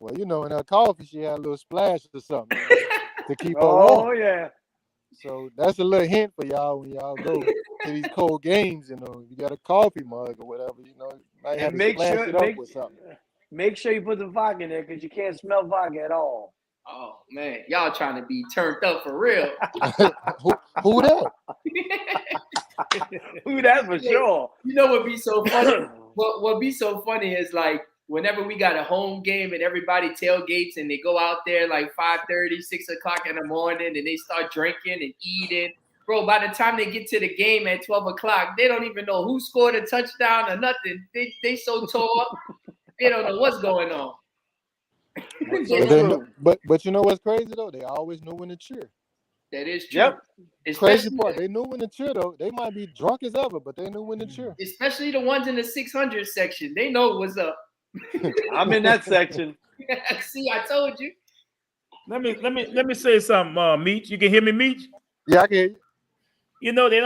Well, you know, in her coffee, she had a little splash or something to keep her warm. Oh, yeah. So that's a little hint for y'all when y'all go to these cold games. You know, you got a coffee mug or whatever. You know, you might have to splash it up with something. Make sure you put the vodka in there because you can't smell vodka at all. Oh man, y'all trying to be turned up for real? Who that? Who that for sure? You know what be so funny? What be so funny is like whenever we got a home game and everybody tailgates and they go out there like 5:30, 6 o'clock in the morning and they start drinking and eating. Bro, by the time they get to the game at 12 o'clock, they don't even know who scored a touchdown or nothing. They so tore up, they don't know what's going on. But you know what's crazy though? They always knew when to cheer. That is true. Yep. Crazy part, they knew when to cheer though. They might be drunk as ever, but they knew when to cheer. Especially the ones in the 600 section. They know what's up. I'm in that section. See, I told you. Let me say something, Meach. You can hear me, Meach? Yeah, I can hear you. You know, they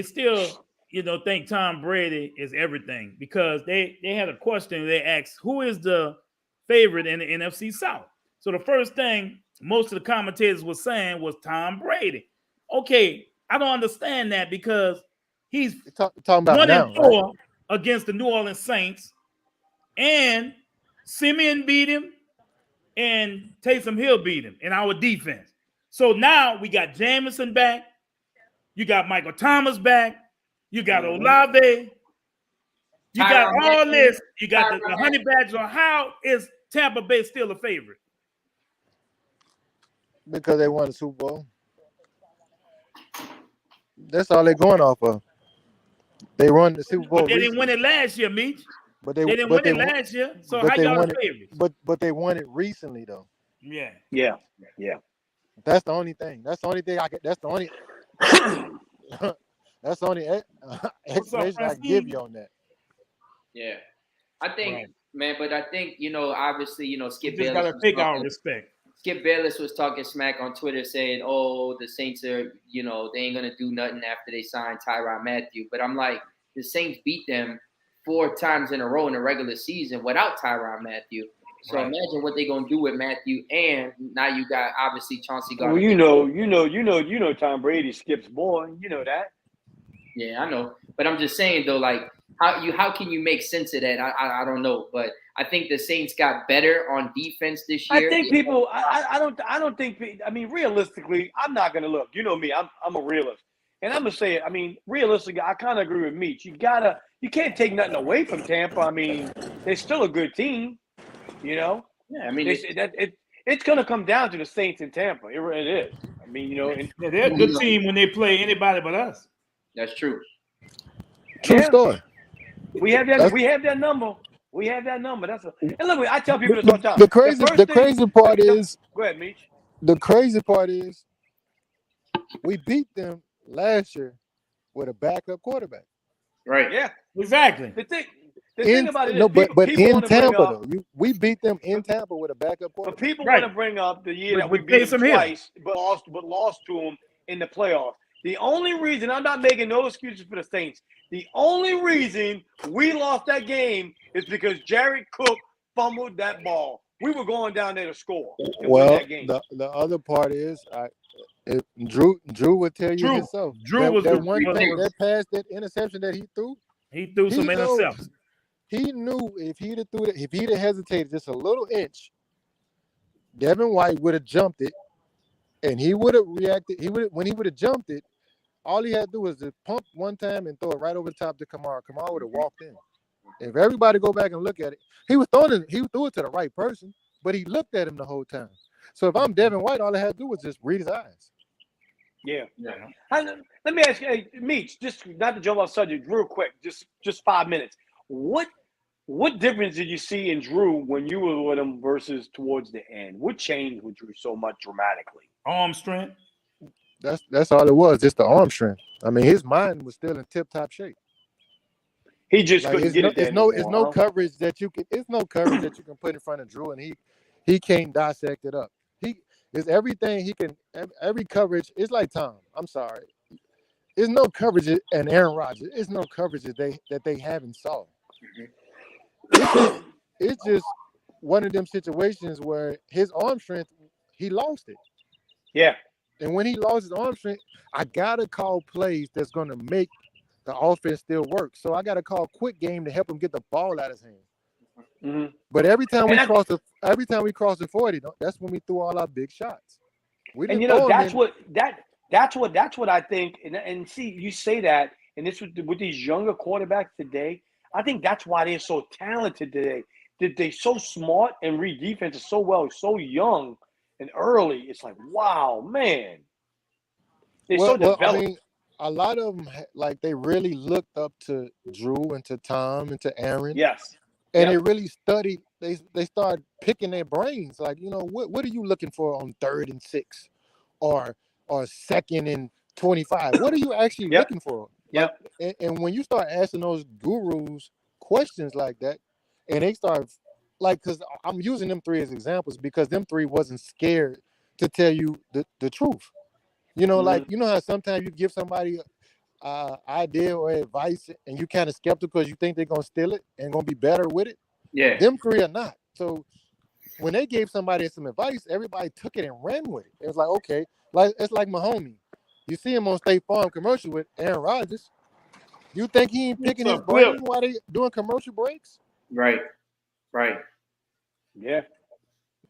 still, you know, think Tom Brady is everything because they had a question. They asked, who is the favorite in the NFC South? So the first thing most of the commentators were saying was Tom Brady. Okay, I don't understand that because he's talking about 1-4 right? against the New Orleans Saints, and Simeon beat him, and Taysom Hill beat him in our defense. So now we got Jamison back, You got Michael Thomas back. You got Olave. You got all this. You got the Honey Badger. How is Tampa Bay still a favorite? Because they won the Super Bowl. That's all they're going off of. They won the Super Bowl. But they didn't win it last year, Meach. But they didn't win it last year. So how y'all the favorites? But they won it recently though. Yeah. That's the only thing. That's the only thing I get. That's the only. That's the only explanation I can give you on that. Yeah, I think, man. But I think obviously, Skip Bayless. Just gotta take our respect. Skip Bayless was talking smack on Twitter saying, "Oh, the Saints are, they ain't gonna do nothing after they sign Tyrann Mathieu." But I'm like, the Saints beat them 4 times in a row in the regular season without Tyrann Mathieu. So imagine what they're gonna do with Matthew, and now you got obviously Chauncey Gardner. Well, Tom Brady, Skip's boy. You know that. Yeah, I know, but I'm just saying though, like how can you make sense of that? I don't know, but I think the Saints got better on defense this year. I think people. I don't think. I mean, realistically, I'm not gonna look. You know me. I'm a realist, and I'm gonna say it. I mean, realistically, I kind of agree with Meach. You can't take nothing away from Tampa. I mean, they're still a good team. Yeah, I mean, it's going to come down to the Saints in Tampa. It is. I mean, they're a good team when they play anybody but us. That's true. True story. We have that. We have that number. We have that number. And look, I tell people this all the time. The crazy part is. Go ahead, Meach. The crazy part is, we beat them last year with a backup quarterback. Right. Yeah. Exactly. The thing about it is, but in Tampa though, we beat them in Tampa with a backup quarterback. But people want to bring up the year that we beat them twice, but lost to them in the playoffs. The only reason, I'm not making no excuses for the Saints. The only reason we lost that game is because Jared Cook fumbled that ball. We were going down there to score. Well, the other part is, Drew would tell you himself. Drew was that one thing, that pass, that interception that he threw. He threw some interceptions. He knew if he'd have hesitated just a little inch, Devin White would have jumped it, and he would have reacted. When he would have jumped it, all he had to do was to pump one time and throw it right over the top to Kamara. Kamara would have walked in. If everybody go back and look at it, he threw it to the right person, but he looked at him the whole time. So if I'm Devin White, all I had to do was just read his eyes. Yeah. Let me ask you, Meach, just not to jump off subject, real quick, just 5 minutes. What difference did you see in Drew when you were with him versus towards the end? What changed with Drew so much dramatically? Arm strength. That's all it was, just the arm strength. I mean, his mind was still in tip-top shape. He just couldn't get it. It's no coverage that you can put in front of Drew, and he can't dissect it up. It's everything he can. Every coverage is like Tom. I'm sorry. There's no coverage and Aaron Rodgers. It's no coverage that they haven't saw. It's just one of them situations where his arm strength, he lost it. Yeah. And when he lost his arm strength, I gotta call plays that's gonna make the offense still work. So I gotta call quick game to help him get the ball out of his hand. Mm-hmm. But every time we cross the 40, that's when we threw all our big shots. That's what I think. And see, you say that, and this with these younger quarterbacks today, I think that's why they're so talented today. They're so smart and read defenses so well, so young and early. It's like, wow, man. They're so developed. I mean, a lot of them, like, they really looked up to Drew and to Tom and to Aaron. Yes. And they really studied. They started picking their brains. Like, what are you looking for on 3rd and 6, or 2nd and 25? What are you actually looking for? Yeah. And when you start asking those gurus questions like that, and they start, like, because I'm using them 3 as examples because them 3 wasn't scared to tell you the truth. Like, how sometimes you give somebody idea or advice and you kind of skeptical because you think they're gonna steal it and gonna be better with it. Yeah. Them 3 are not. So when they gave somebody some advice, everybody took it and ran with it. It was like, okay, like it's like my homie. You see him on State Farm commercial with Aaron Rodgers. You think he ain't picking his brain while they doing commercial breaks? Right. Yeah.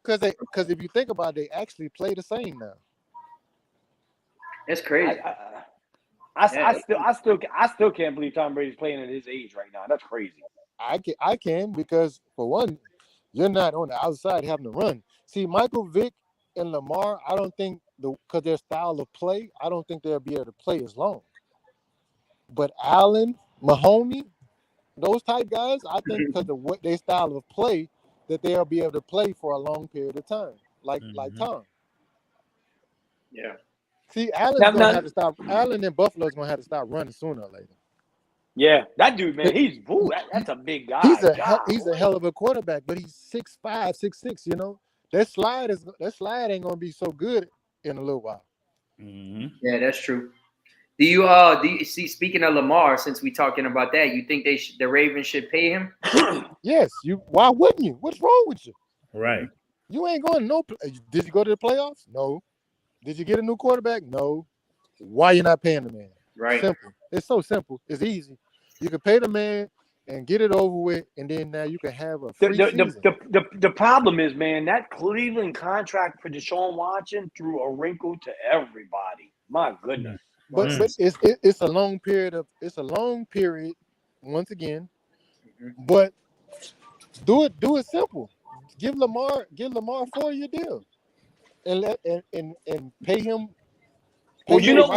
Because if you think about it, they actually play the same now. That's crazy. I still can't believe Tom Brady's playing at his age right now. That's crazy. I can because for one, you're not on the outside having to run. See, Michael Vick and Lamar, I don't think because their style of play, I don't think they'll be able to play as long. But Allen, Mahomey, those type guys, I think because of what their style of play, that they'll be able to play for a long period of time, like Tom. Yeah. See, Allen's gonna have to stop. Allen and Buffalo's gonna have to stop running sooner or later. Yeah, that dude, man, that's a big guy. He's a hell of a quarterback, but he's 6'5", 6'6", you know. That slide ain't gonna be so good in a little while. Yeah, that's true. Do you see, speaking of Lamar, since we talking about that, you think the Ravens should pay him? Yes, why wouldn't you? What's wrong with you? Right. You ain't going did you go to the playoffs? No. Did you get a new quarterback? No. Why you not paying the man? Right. Simple. It's so simple. It's easy. You can pay the man and get it over with, and then now you can have a free season. The problem is, man, that Cleveland contract for Deshaun Watson threw a wrinkle to everybody. My goodness. But it's a long period once again. But do it simple. Give Lamar a 4-year deal. And pay him. Well, you know,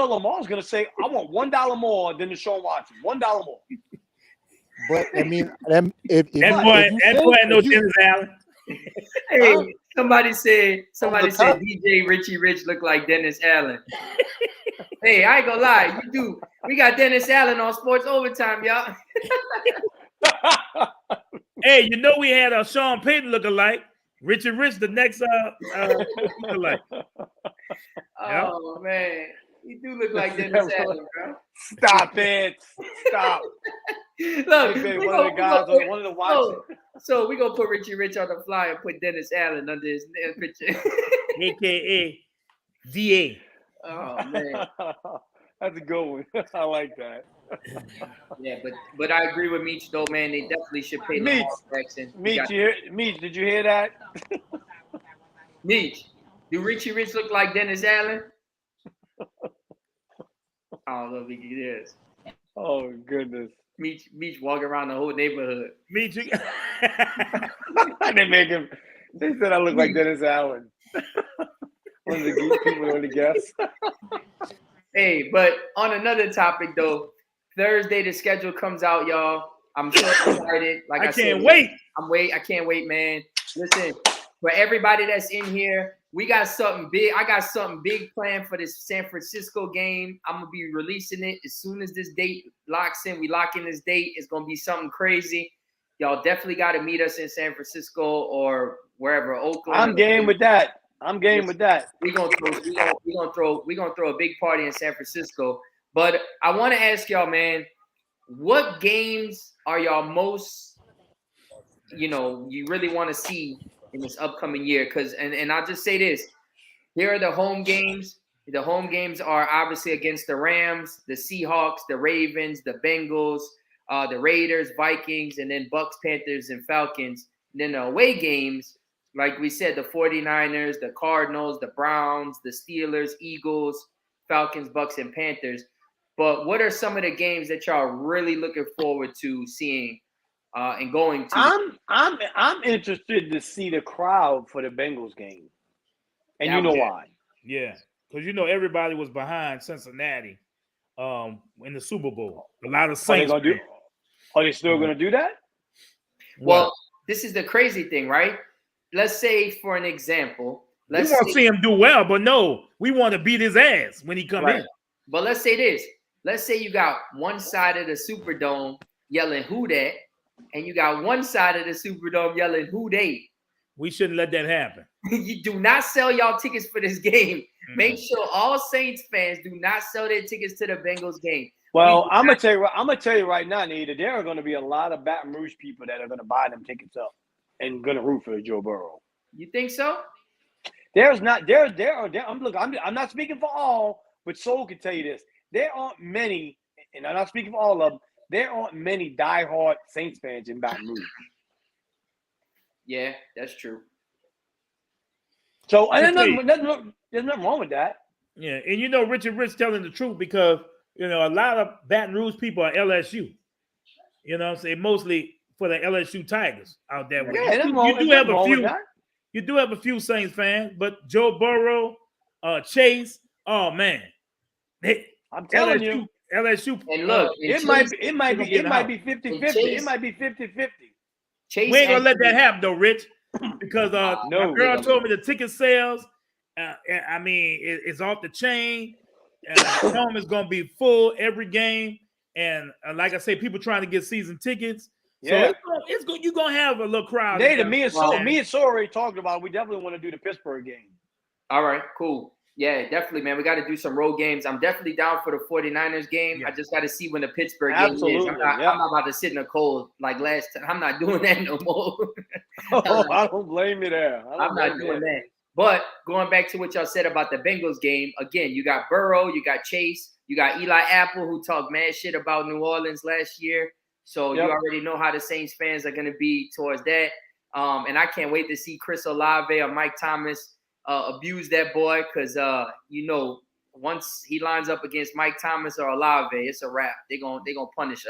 Lamar's gonna say, "I want $1 more than Deshaun Watson. $1 more." But I mean, that boy no Dennis Allen. Hey, somebody said DJ Richie Rich look like Dennis Allen. Hey, I ain't gonna lie, you do. We got Dennis Allen on Sports Overtime, y'all. Hey, you know we had a Sean Payton lookalike. Richard Rich, the next lookalike. Oh man, you do look like Dennis Allen, bro. Stop it! Stop. Look, one of the watchers. So we gonna put Richie Rich on the fly and put Dennis Allen under his picture, AKA DA. Oh man, that's a good one. I like that. Yeah, but I agree with Meach though, man. They definitely should pay Lamar Jackson. Meach, did you hear that? Meach, do Richie Rich look like Dennis Allen? I don't know if he is. Oh goodness. Meach walking around the whole neighborhood. Meach, They said I look like Dennis Allen. One of the geek people want to guess. Hey, but on another topic though, Thursday the schedule comes out, y'all. I'm so excited. Like I can't wait. I can't wait, man. Listen, for everybody that's in here, we got something big. I got something big planned for this San Francisco game. I'm gonna be releasing it as soon as this date locks in. We lock in this date. It's gonna be something crazy. Y'all definitely got to meet us in San Francisco or wherever, Oakland. I'm game with that. We're gonna throw a big party in San Francisco. But I want to ask y'all, man, what games are y'all most, you really want to see in this upcoming year? Because and I'll just say this: here are the home games. The home games are obviously against the Rams, the Seahawks, the Ravens, the Bengals, the Raiders, Vikings, and then Bucks, Panthers, and Falcons. And then the away games, like we said, the 49ers, the Cardinals, the Browns, the Steelers, Eagles, Falcons, Bucks, and Panthers. But what are some of the games that y'all really looking forward to seeing and going to? I'm interested to see the crowd for the Bengals game. And you know why. Yeah. Because everybody was behind Cincinnati in the Super Bowl. A lot of Saints. Are they still gonna do that? Well, this is the crazy thing, right? Let's say, for an example, we want to see him do well, but no, we want to beat his ass when he come in. But let's say this. Let's say you got one side of the Superdome yelling "Who dat?" and you got one side of the Superdome yelling "Who they?" We shouldn't let that happen. You do not sell y'all tickets for this game. Make sure all Saints fans do not sell their tickets to the Bengals game. Well, I'm gonna tell you right now, Nita, there are gonna be a lot of Baton Rouge people that are gonna buy them tickets up and gonna root for Joe Burrow. You think so? I'm not speaking for all, but Soul can tell you this. There aren't many, and I'm not speaking for all of them, there aren't many diehard Saints fans in Baton Rouge. Yeah, that's true. So there's nothing wrong with that. Yeah, and you know Richard Rich telling the truth because you know a lot of Baton Rouge people are LSU. You know what I'm saying? Mostly for the LSU Tigers out that way. Yeah, You do there's have nothing a wrong with few. that. You do have a few Saints fans, but Joe Burrow, Chase, oh man, I'm telling you. LSU. And look, and It Chase, might be 50-50. Chase, It might be 50-50. Chase We ain't gonna let actually, that happen though, Rich, because my No. girl told me the ticket sales. I mean, it's off the chain. The home is gonna be full every game, and like I say, people trying to get season tickets. So Yeah. you're gonna have a little crowd. Nate, me and So already talked about it. We definitely want to do the Pittsburgh game. all right, cool. Yeah, definitely, man. We got to do some road games. I'm definitely down for the 49ers game. Yeah. I just got to see when the Pittsburgh Absolutely. game is. I'm not about to sit in the cold like last time. I'm not doing that no more. I don't blame you there. I'm not doing that. But going back to what y'all said about the Bengals game, again, you got Burrow, you got Chase, you got Eli Apple, who talked mad shit about New Orleans last year. So you already know how the Saints fans are going to be towards that. And I can't wait to see Chris Olave or Mike Thomas abuse that boy because, you know, once he lines up against Mike Thomas or Olave, it's a wrap. They're gonna punish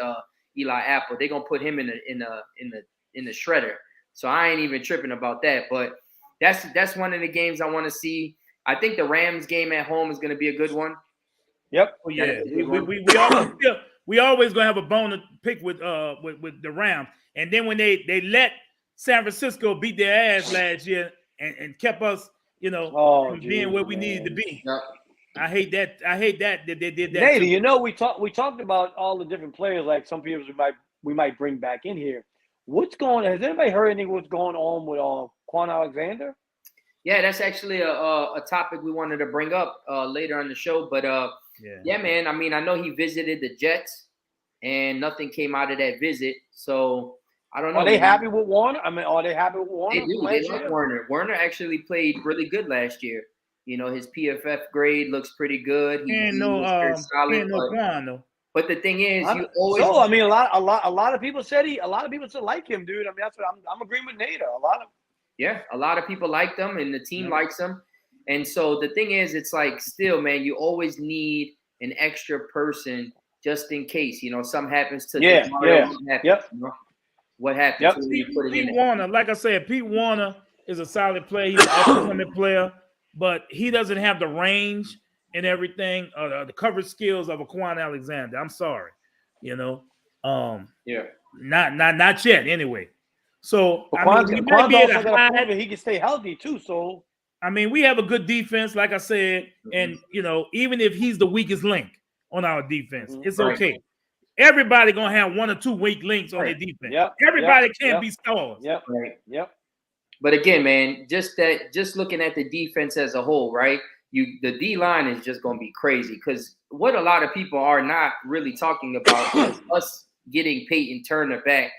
Eli Apple. They're gonna put him in the shredder. So I ain't even tripping about that. But that's one of the games I want to see. I think the Rams game at home is going to be a good one. Yep. Oh, yeah, we always gonna have a bone to pick with the Rams, and then when they let San Francisco beat their ass last year and kept us, you know, from being where we needed to be. Yep. I hate that they did that. Nate, you know, we talked about all the different players, like some people we might bring back in here. What's going on? Has anybody heard anything what's going on with Quan Alexander? Yeah, that's actually a topic we wanted to bring up later on the show. But yeah, man, I mean, I know he visited the Jets and nothing came out of that visit. So I don't know. Are they happy with Warner? I mean, are they happy with Warner? They do. They like Warner. Warner actually played really good last year. You know, his PFF grade looks pretty good. He's very solid. But the thing is, you always. So I mean, a lot of people said like him, dude. I mean, that's what I'm agreeing with Nate. A lot of people like them, and the team likes them. And so the thing is, it's like still, man, you always need an extra person just in case, you know, something happens to you know? What happens when you put it in Pete Warner, like I said, Pete Warner is a solid player. He's an excellent player, but he doesn't have the range and everything, the coverage skills of a Quan Alexander. I'm sorry, you know. Not yet, anyway. So I mean, he can stay healthy too. So I mean, we have a good defense, like I said, and you know, even if he's the weakest link on our defense, it's okay. Everybody gonna have one or two weak links on their defense. Everybody can't be stars. But again, man, just looking at the defense as a whole, right? The D line is just gonna be crazy because what a lot of people are not really talking about is us getting Peyton Turner back.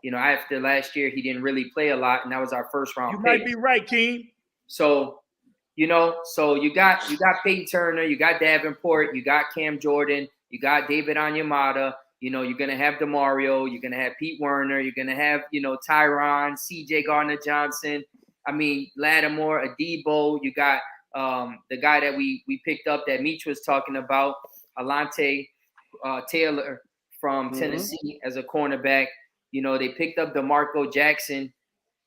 You know, after last year, he didn't really play a lot, and that was our first round. You might be right, King. So, you know, you got Peyton Turner, you got Davenport, you got Cam Jordan, you got David Onyemata. You know, you're gonna have DeMario, you're gonna have Pete Werner, you're gonna have, you know, Tyron, CJ Gardner-Johnson. I mean, Lattimore, Adebo. You got the guy that we picked up that Meach was talking about, Alante Taylor from Tennessee as a cornerback. You know, they picked up DeMarco Jackson,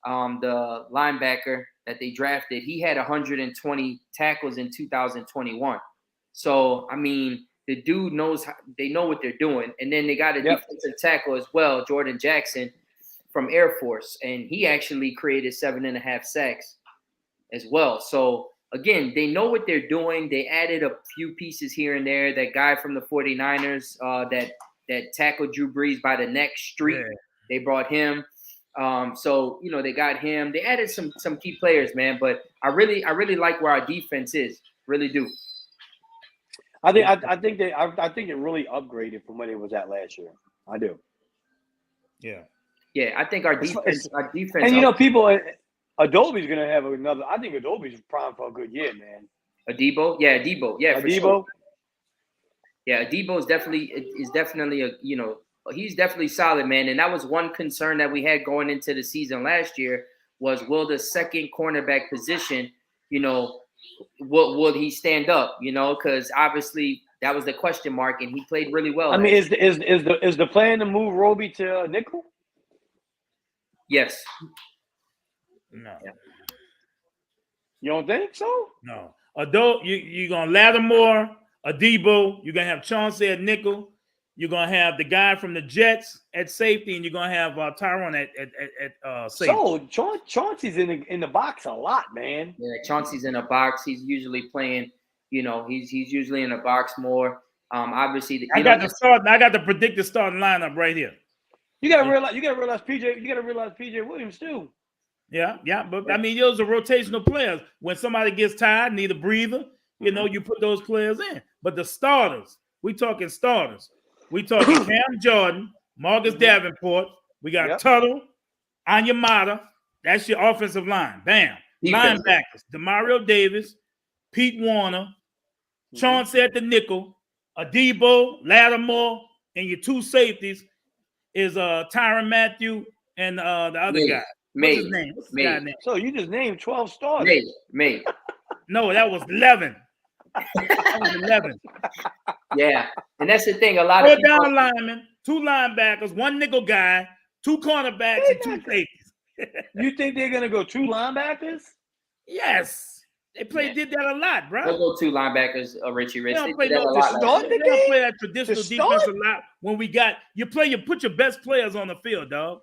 the linebacker that they drafted. He had 120 tackles in 2021. So, I mean, the dude they know what they're doing. And then they got a defensive tackle as well, Jordan Jackson from Air Force. And he actually created 7.5 sacks as well. So, again, they know what they're doing. They added a few pieces here and there. That guy from the 49ers that tackled Drew Brees by the neck streak. Yeah. They brought him. So, you know, they got him. They added some key players, man. But I really like where our defense is. Really do. I think it really upgraded from when it was at last year. I do. Yeah. Yeah, I think our defense. And you know, people, Adobe's gonna have another. I think Adobe's primed for a good year, man. Adebo, yeah, for sure. Yeah, Adebo is definitely a, you know, he's definitely solid, man. And that was one concern that we had going into the season last year was, will the second cornerback position, you know, will he stand up? You know, because obviously that was the question mark, and he played really well. I mean, is the plan to move Roby to nickel? Yes. No. Yeah. You don't think so? No. Although you're going to Lattimore, Adebo, you're going to have Chauncey at nickel. You're going to have the guy from the Jets at safety, and you're going to have Tyrone at safety. So Chauncey's in the box a lot, man. Yeah, Chauncey's in a box. He's usually playing, you know, he's usually in a box more. Obviously, I got the predicted starting lineup right here. You gotta realize PJ Williams too. Yeah, but I mean, those are rotational players. When somebody gets tired, need a breather, you know, you put those players in. But the starters, we talking starters. We talking Cam Jordan, Marcus Davenport. We got Tuttle, Anyamata. That's your offensive line. Bam. Defense. Linebackers: Demario Davis, Pete Warner, Chauncey at the nickel, Adebo, Lattimore, and your two safeties is Tyrann Mathieu and the other guy. What's his name? What's the guy's name? So you just named 12 starters. May. No, that was 11. That was 11. Yeah, and that's the thing. A lot of people, down linemen, 2 linebackers, 1 nickel guy, 2 cornerbacks, and 2 safeties. You think they're gonna go 2 linebackers? Yes, they did that a lot, bro. They'll go 2 linebackers, Richie Rich. They play that traditional defense a lot. When we got you put your best players on the field, dog.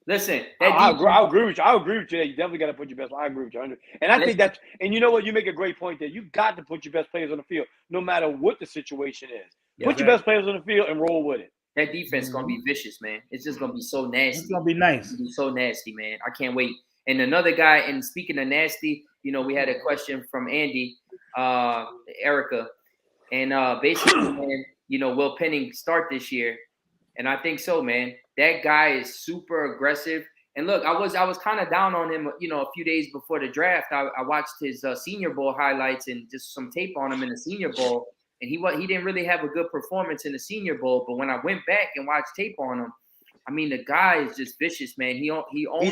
Listen, I agree with you. I agree with you. You definitely got to put your best. I agree with you. And I think that's, and you know what? You make a great point there. You got to put your best players on the field, no matter what the situation is. Put your best players on the field and roll with it. That defense is gonna be vicious, man. It's just gonna be so nasty. It's gonna be nice. It's gonna be so nasty, man. I can't wait. And another guy. And speaking of nasty, you know, we had a question from Andy, Erica, and basically, man, you know, will Penning start this year? And I think so, man. That guy is super aggressive. And look, I was kind of down on him, you know, a few days before the draft. I watched his Senior Bowl highlights and just some tape on him in the Senior Bowl, and he didn't really have a good performance in the Senior Bowl. But when I went back and watched tape on him, I mean, the guy is just vicious, man. He's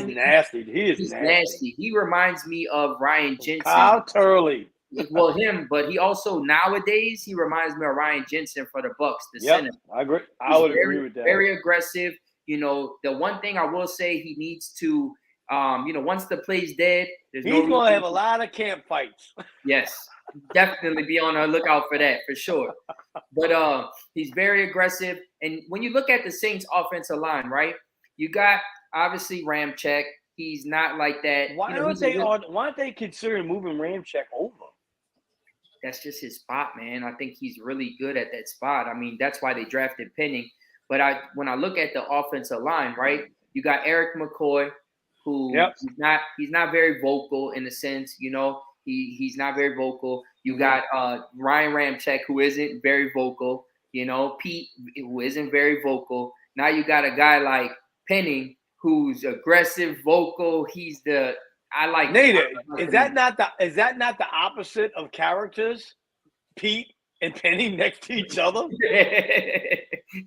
nasty. He's nasty. He reminds me of Ryan Jensen. Kyle Turley. Well, him, but he also nowadays he reminds me of Ryan Jensen for the Bucks, the center. I agree. I would agree with that. Very aggressive. You know, the one thing I will say, he needs to, you know, once the play's dead, he's going to have a lot of camp fights. Yes, definitely be on the lookout for that, for sure. But he's very aggressive. And when you look at the Saints offensive line, right, you got obviously Ramczyk. He's not like that. Why aren't they considering moving Ramczyk over? That's just his spot, man. I think he's really good at that spot. I mean, that's why they drafted Penning. But when I look at the offensive line, right, you got Eric McCoy, who he's not very vocal in a sense, you know, he's not very vocal. You got Ryan Ramczyk, who isn't very vocal, you know, Pete, who isn't very vocal. Now you got a guy like Penning, who's aggressive, vocal. He's Nader, is that not the opposite of characters? Pete and Penning next to each other?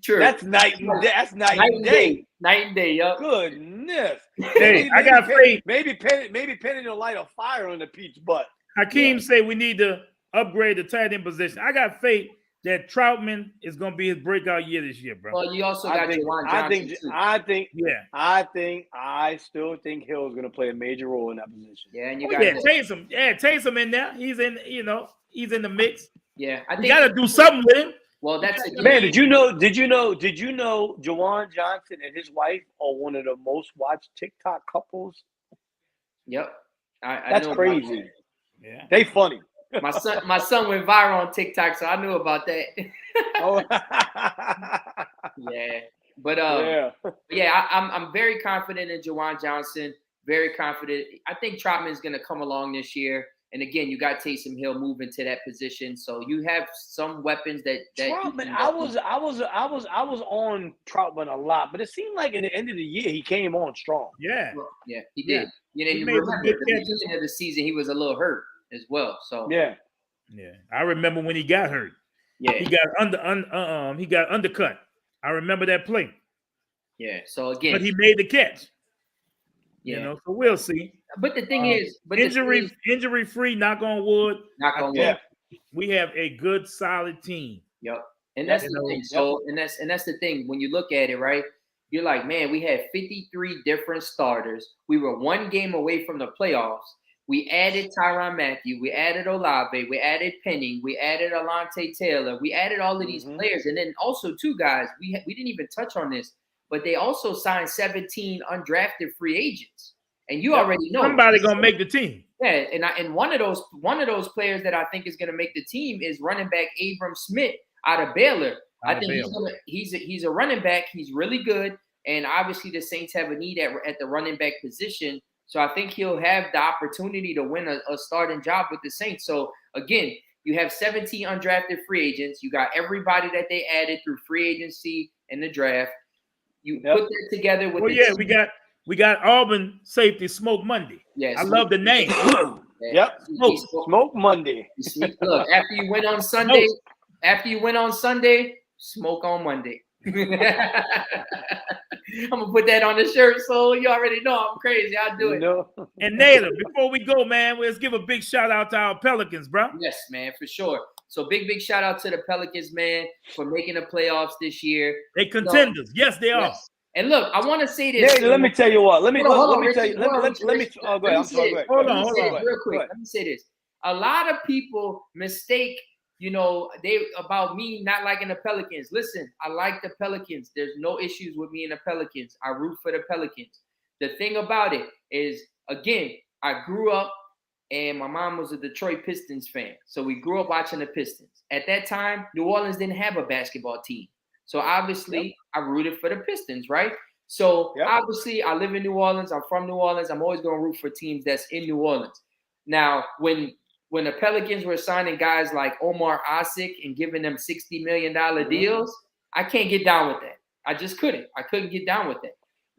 True. That's night and day. Night and day, yup. Goodness. Hey, I got faith. Maybe Penning will light a fire on the Pete's butt. Hakeem say we need to upgrade the tight end position. I got faith that Troutman is going to be his breakout year this year, bro. Well, you also got Juwan Johnson, I still think Hill is going to play a major role in that position. Yeah, and you got Taysom. Yeah, Taysom in there. He's in, you know, he's in the mix. Yeah, I think you got to do something with him. Well, that's man. Did you know Juwan Johnson and his wife are one of the most watched TikTok couples? Yep, that's crazy. Yeah, they funny. My son went viral on TikTok, so I knew about that. Oh, yeah. But I'm very confident in Juwan Johnson. Very confident. I think Troutman's going to come along this year. And again, you got Taysom Hill moving to that position, so you have some weapons that Troutman. I was on Troutman a lot, but it seemed like at the end of the year he came on strong. Yeah, he did. You know, you remember at the beginning of the season he was a little hurt as well. So yeah. I remember when he got hurt. Yeah, he got he got undercut. I remember that play. Yeah. So again, but he made the catch. Yeah. You know, so we'll see. But the thing is, injury free, knock on wood. knock on I wood. think we have a good, solid team. Yep. And that's You the know, thing. So, and that's the thing. When you look at it, right? You're like, man, we had 53 different starters. We were one game away from the playoffs. We added Tyrann Mathieu. We added Olave. We added Penning. We added Alontae Taylor. We added all of these players. And then also, two guys, we didn't even touch on this, but they also signed 17 undrafted free agents. And you already know. Somebody going to make the team. Yeah, and one of those players that I think is going to make the team is running back Abram Smith out of Baylor. I think he's a running back. He's really good, and obviously the Saints have a need at the running back position. So I think he'll have the opportunity to win a starting job with the Saints. So again, you have 17 undrafted free agents. You got everybody that they added through free agency and the draft. You put that together with. Well, we got Auburn safety Smoke Monday. Yes, I love the name. Smoke Monday. Look, after you win on Sunday, smoke on Monday. I'm gonna put that on the shirt, so you already know I'm crazy. I'll do it. And Naylor, before we go, man, let's give a big shout out to our Pelicans, bro. Yes, man, for sure. So big shout out to the Pelicans, man, for making the playoffs this year. They contenders. Yes, they are. And look, I want to say this. Let me tell you what. Let me tell you. Go ahead. Hold on. Real quick. Let me say this. A lot of people mistake, about me not liking the Pelicans. Listen, I like the Pelicans. There's no issues with me and the Pelicans. I root for the Pelicans. The thing about it is, again, I grew up and my mom was a Detroit Pistons fan. So we grew up watching the Pistons. At that time, New Orleans didn't have a basketball team. So obviously, I rooted for the Pistons, right? So obviously, I live in New Orleans. I'm from New Orleans. I'm always going to root for teams that's in New Orleans. Now, when the Pelicans were signing guys like Omar Asik and giving them $60 million deals, I can't get down with that. I just couldn't. I couldn't get down with that.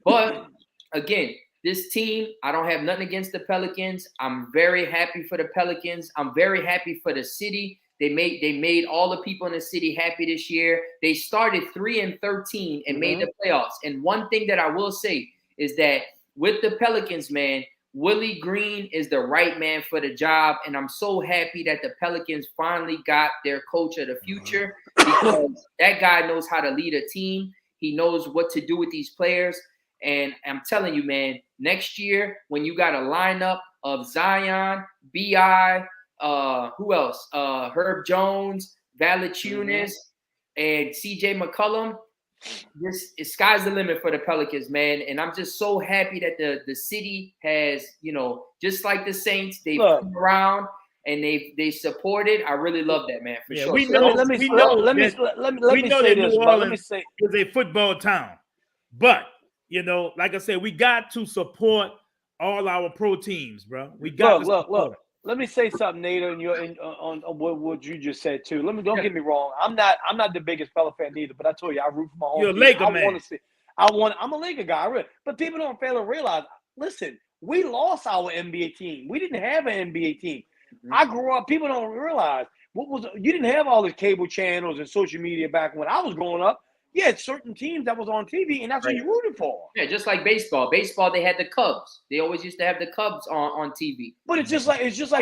But again, this team, I don't have nothing against the Pelicans. I'm very happy for the Pelicans. I'm very happy for the city. They made all the people in the city happy this year. They started 3-13 and made the playoffs. And one thing that I will say is that with the Pelicans, man, Willie Green is the right man for the job. And I'm so happy that the Pelicans finally got their coach of the future, because that guy knows how to lead a team. He knows what to do with these players. And I'm telling you, man, next year when you got a lineup of Zion, B.I., who else? Herb Jones, Valanciunas, and CJ McCollum. Sky's the limit for the Pelicans, man. And I'm just so happy that the city has, just like the Saints, they've come around and they supported. I really love that, man, for sure. We know that New Orleans is a football town. But, like I said, we got to support all our pro teams, bro. We got to support. Let me say something, Nate, on what you just said too. Don't get me wrong. I'm not the biggest Pella fan either, but I told you I root for my home team. You're a Laker man. I'm a Laker guy, but people don't fail to realize. Listen, we lost our NBA team. We didn't have an NBA team. I grew up. People don't realize you didn't have all the cable channels and social media back when I was growing up. You had certain teams that was on TV, and that's what you rooted for. Yeah, just like baseball. Baseball, they had the Cubs. They always used to have the Cubs on TV. But it's just like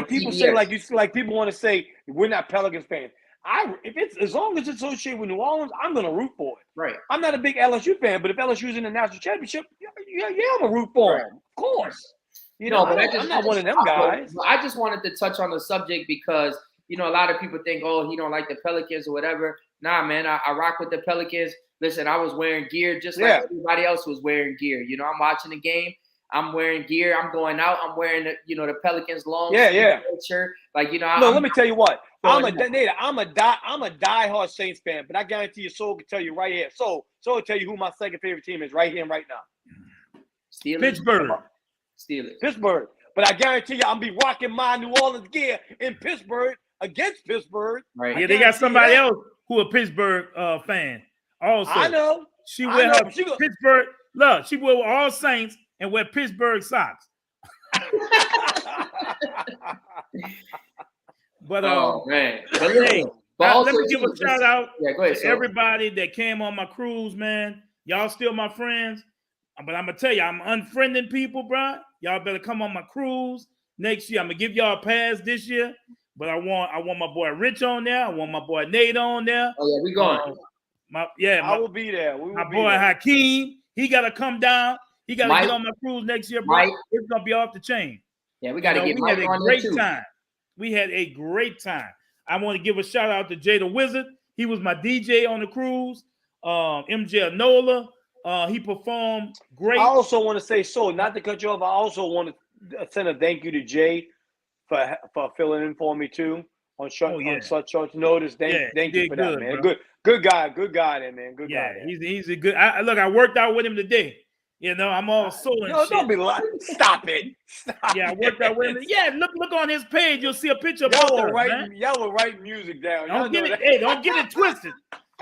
people say, like people want to say we're not Pelicans fans. As long as it's associated with New Orleans, I'm gonna root for it. Right. I'm not a big LSU fan, but if LSU's in the national championship, yeah, I'm gonna root for them. Of course. But I'm not one of them guys. I just wanted to touch on the subject because a lot of people think, he don't like the Pelicans or whatever. Nah, man, I rock with the Pelicans. Listen, I was wearing gear just like everybody else was wearing gear. I'm watching the game. I'm wearing gear. I'm going out. I'm wearing the Pelicans long shirt. Like let me tell you what. I'm a diehard Saints fan, but I guarantee you, Soul can tell you right here. Soul will tell you who my second favorite team is right here and right now. Steelers. Pittsburgh. But I guarantee you, I'm be rocking my New Orleans gear in Pittsburgh against Pittsburgh. Right. Yeah, they got somebody else who a Pittsburgh fan. Also, I know. She wear her Pittsburgh. Look, she wear all Saints and wear Pittsburgh socks. But man. Let me give a shout out to everybody that came on my cruise, man. Y'all still my friends. But I'm gonna tell you, I'm unfriending people, bro. Y'all better come on my cruise next year. I'm gonna give y'all a pass this year, but I want my boy Rich on there. I want my boy Nate on there. Oh yeah, we going. I will be there. My boy Hakeem, he gotta come down. He gotta get on my cruise next year, bro. It's gonna be off the chain. Yeah, we gotta get we Mike had a on great there too. time. We had a great time. I want to give a shout out to Jay the Wizard. He was my DJ on the cruise. MJ Nola. He performed great. I also want to say, not to cut you off, I also want to send a thank you to Jay for filling in for me too on such short notice. Thank you for that, man. Bro. Good guy there, man. Good guy. There. He's a good. I worked out with him today. You know, I'm all sore and shit. Don't be lying. Stop it. I worked out with him. Yeah, look on his page. You'll see a picture of y'all were writing music down. Don't get it twisted.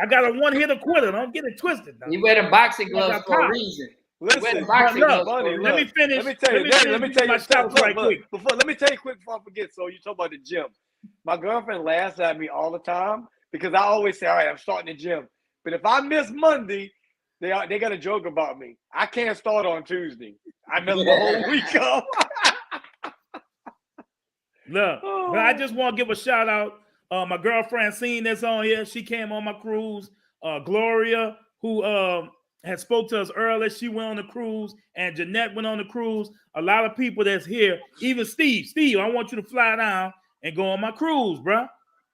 I got a one-hitter quitter. Don't get it twisted. You wear the boxing gloves for a reason. Listen, let me finish. Let me tell you right quick. Let me tell you quick before I forget. So you talk about the gym. My girlfriend laughs at me all the time because I always say, all right, I'm starting the gym. But if I miss Monday, they got a joke about me. I can't start on Tuesday. I miss the whole week off. Look, but I just want to give a shout out. My girlfriend seen this on here. She came on my cruise. Gloria, who had spoke to us earlier, she went on the cruise, and Jeanette went on the cruise. A lot of people that's here, even Steve. Steve, I want you to fly down and go on my cruise, bro.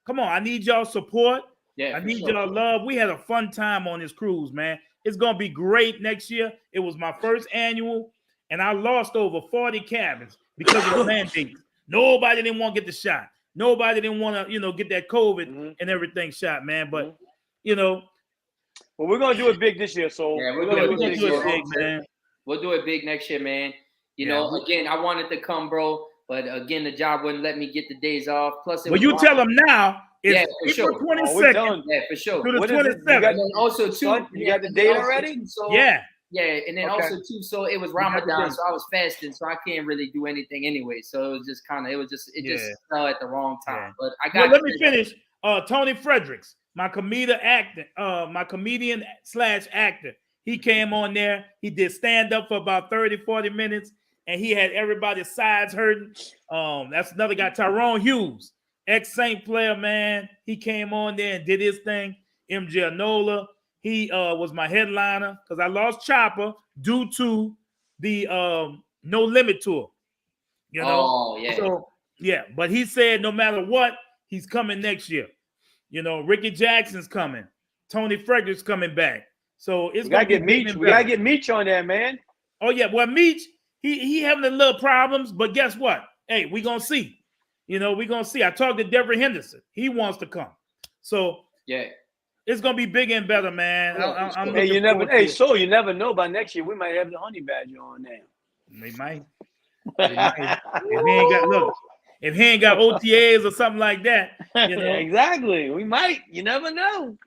Come on, I need y'all support. Yeah, I need y'all love. We had a fun time on this cruise, man. It's gonna be great next year. It was my first annual, and I lost over 40 cabins because of the mandates. Nobody didn't want to get the shot. Nobody didn't want to, get that COVID and everything shot, man. But well, we're gonna do it big this year. So yeah, we're gonna do it big, man. We'll do it big next year, man. Again, I wanted to come, bro, but again, the job wouldn't let me get the days off. Plus, you tell them now. It's April 22nd. Yeah, for sure. To the 27th. And then also too, you got the date already? Yeah. Yeah, and then also too, so it was Ramadan, so I was fasting, so I can't really do anything anyway. So it was just just fell at the wrong time. Yeah. But I got. Let me finish. Tony Fredericks, my comedian / actor. He came on there. He did stand up for about 30, 40 minutes, and he had everybody's sides hurting. That's another guy, Tyrone Hughes, ex-Saint player, man. He came on there and did his thing. MJ Nola. He was my headliner because I lost Chopper due to the No Limit tour. Oh, yeah. So, but he said no matter what, he's coming next year. Ricky Jackson's coming. Tony Fredericks coming back. So it's gonna get Meach. We gotta get Meach on there, man. Oh, yeah. Well, Meach, he having a little problems, but guess what? Hey, we gonna see. We gonna see. I talked to Deborah Henderson. He wants to come. So it's gonna be bigger and better, man. You never know. By next year, we might have the Honey Badger on there. We might. If he ain't got OTAs or something like that, exactly. We might. You never know.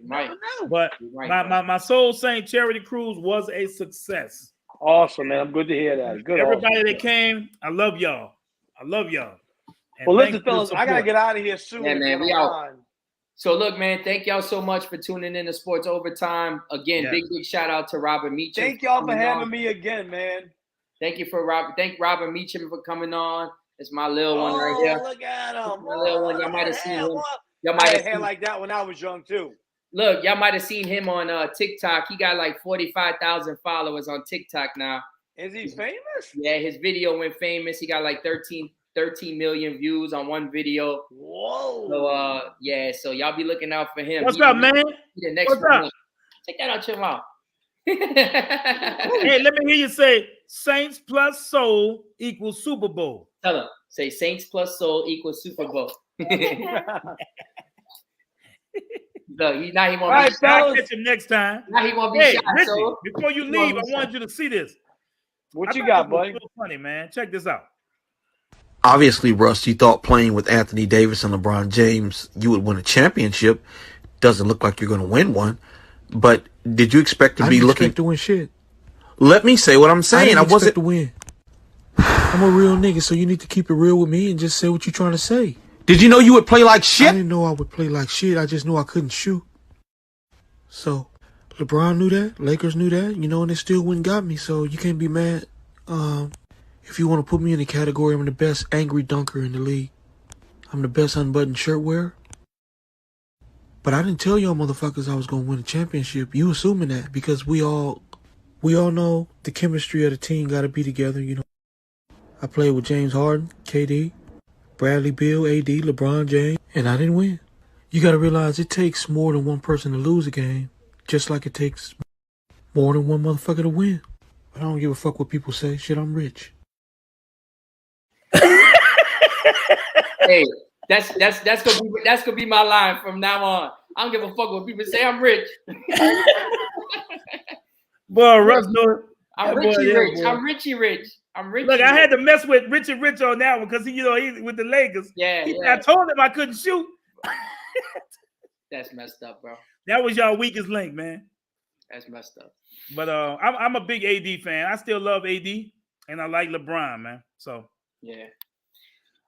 But my Soul Saint charity cruise was a success. Awesome, man. I'm good to hear that. Good. Everybody that came, I love y'all. And well, listen, fellas, I gotta get out of here soon. Yeah, man. We out. So look, man, thank y'all so much for tuning in to Sports Overtime. Again, big shout out to Robert Meacham. Thank y'all for having me again, man. Thank Robert Meacham for coming on. It's my little one right here. Look at him. My little one. Y'all might have seen him. Y'all might have hair like that when I was young too. Look, y'all might have seen him on TikTok. He got like 45,000 followers on TikTok now. Is he famous? Yeah, his video went famous. He got like 13 million views on one video. Whoa. So so y'all be looking out for him. What's up, man? The next one. Take that out your mouth. Hey, let me hear you say Saints plus Soul equals Super Bowl. Tell him. Say Saints plus Soul equals Super Bowl. Look, now he won't be shot. I'll catch him next time. Now he won't be shot. Richie, before you leave, I wanted you to see this. What you got, buddy? So funny, man. Check this out. Obviously, Russ, you thought playing with Anthony Davis and LeBron James, you would win a championship. Doesn't look like you're going to win one. But did you expect to be looking to win shit? Let me say what I'm saying. I wasn't to win. I'm a real nigga, so you need to keep it real with me and just say what you're trying to say. Did you know you would play like shit? I didn't know I would play like shit. I just knew I couldn't shoot. So, LeBron knew that. Lakers knew that. And they still went and got me. So you can't be mad. If you want to put me in the category, I'm the best angry dunker in the league. I'm the best unbuttoned shirt wearer. But I didn't tell y'all motherfuckers I was going to win a championship. You assuming that because we all know the chemistry of the team got to be together, I played with James Harden, KD, Bradley Beal, AD, LeBron James, and I didn't win. You got to realize it takes more than one person to lose a game, just like it takes more than one motherfucker to win. But I don't give a fuck what people say. Shit, I'm rich. Hey, that's gonna be my line from now on. I don't give a fuck what people say. I'm rich. Boy, Russ know it. I'm Boy, Richie yeah, Rich. boy. I'm Richie Rich. I'm Richie. Look, I Rich. had to mess with Richard Rich on that one because he with the Lakers. Yeah. I told him I couldn't shoot. That's messed up, bro. That was y'all weakest link, man. That's messed up. But I'm a big AD fan. I still love AD, and I like LeBron, man. So yeah.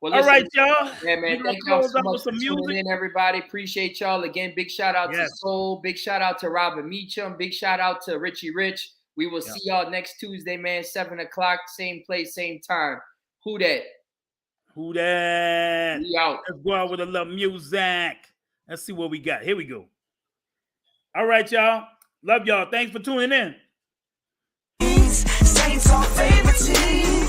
Well, all right, y'all. Yeah, man. Thank y'all so much for tuning in, everybody. Appreciate y'all. Again, big shout out to Soul. Big shout out to Robert Meacham. Big shout out to Richie Rich. We will see y'all next Tuesday, man. 7 o'clock, same place, same time. Who that? Who that? We out. Let's go out with a little music. Let's see what we got. Here we go. All right, y'all. Love y'all. Thanks for tuning in. Saints our favorite team.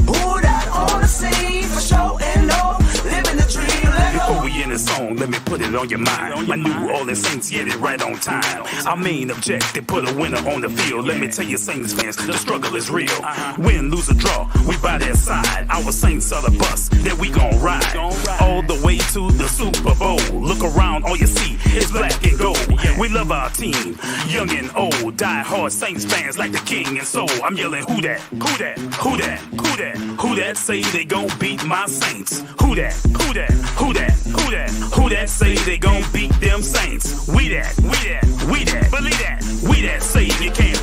Who that on the scene for show and no living the dream. Before we end the song, let me put it on your mind. My New Orleans Saints get it right on time. Our main objective, put a winner on the field. Let me tell you, Saints fans, the struggle is real. Win, lose, or draw, we by their side. Our Saints are the bus that we gon' ride all the way to the Super Bowl. Look around, all you see is black and gold. We love our team, young and old. Die hard Saints fans like the king and soul. I'm yelling, who that? Who that? Who that? Who that? Who that say they gon' beat my Saints? Who that? Who that? Who that? Who that? Who that say they gon' beat them Saints? We that, we that, we that, believe that, we that say you can't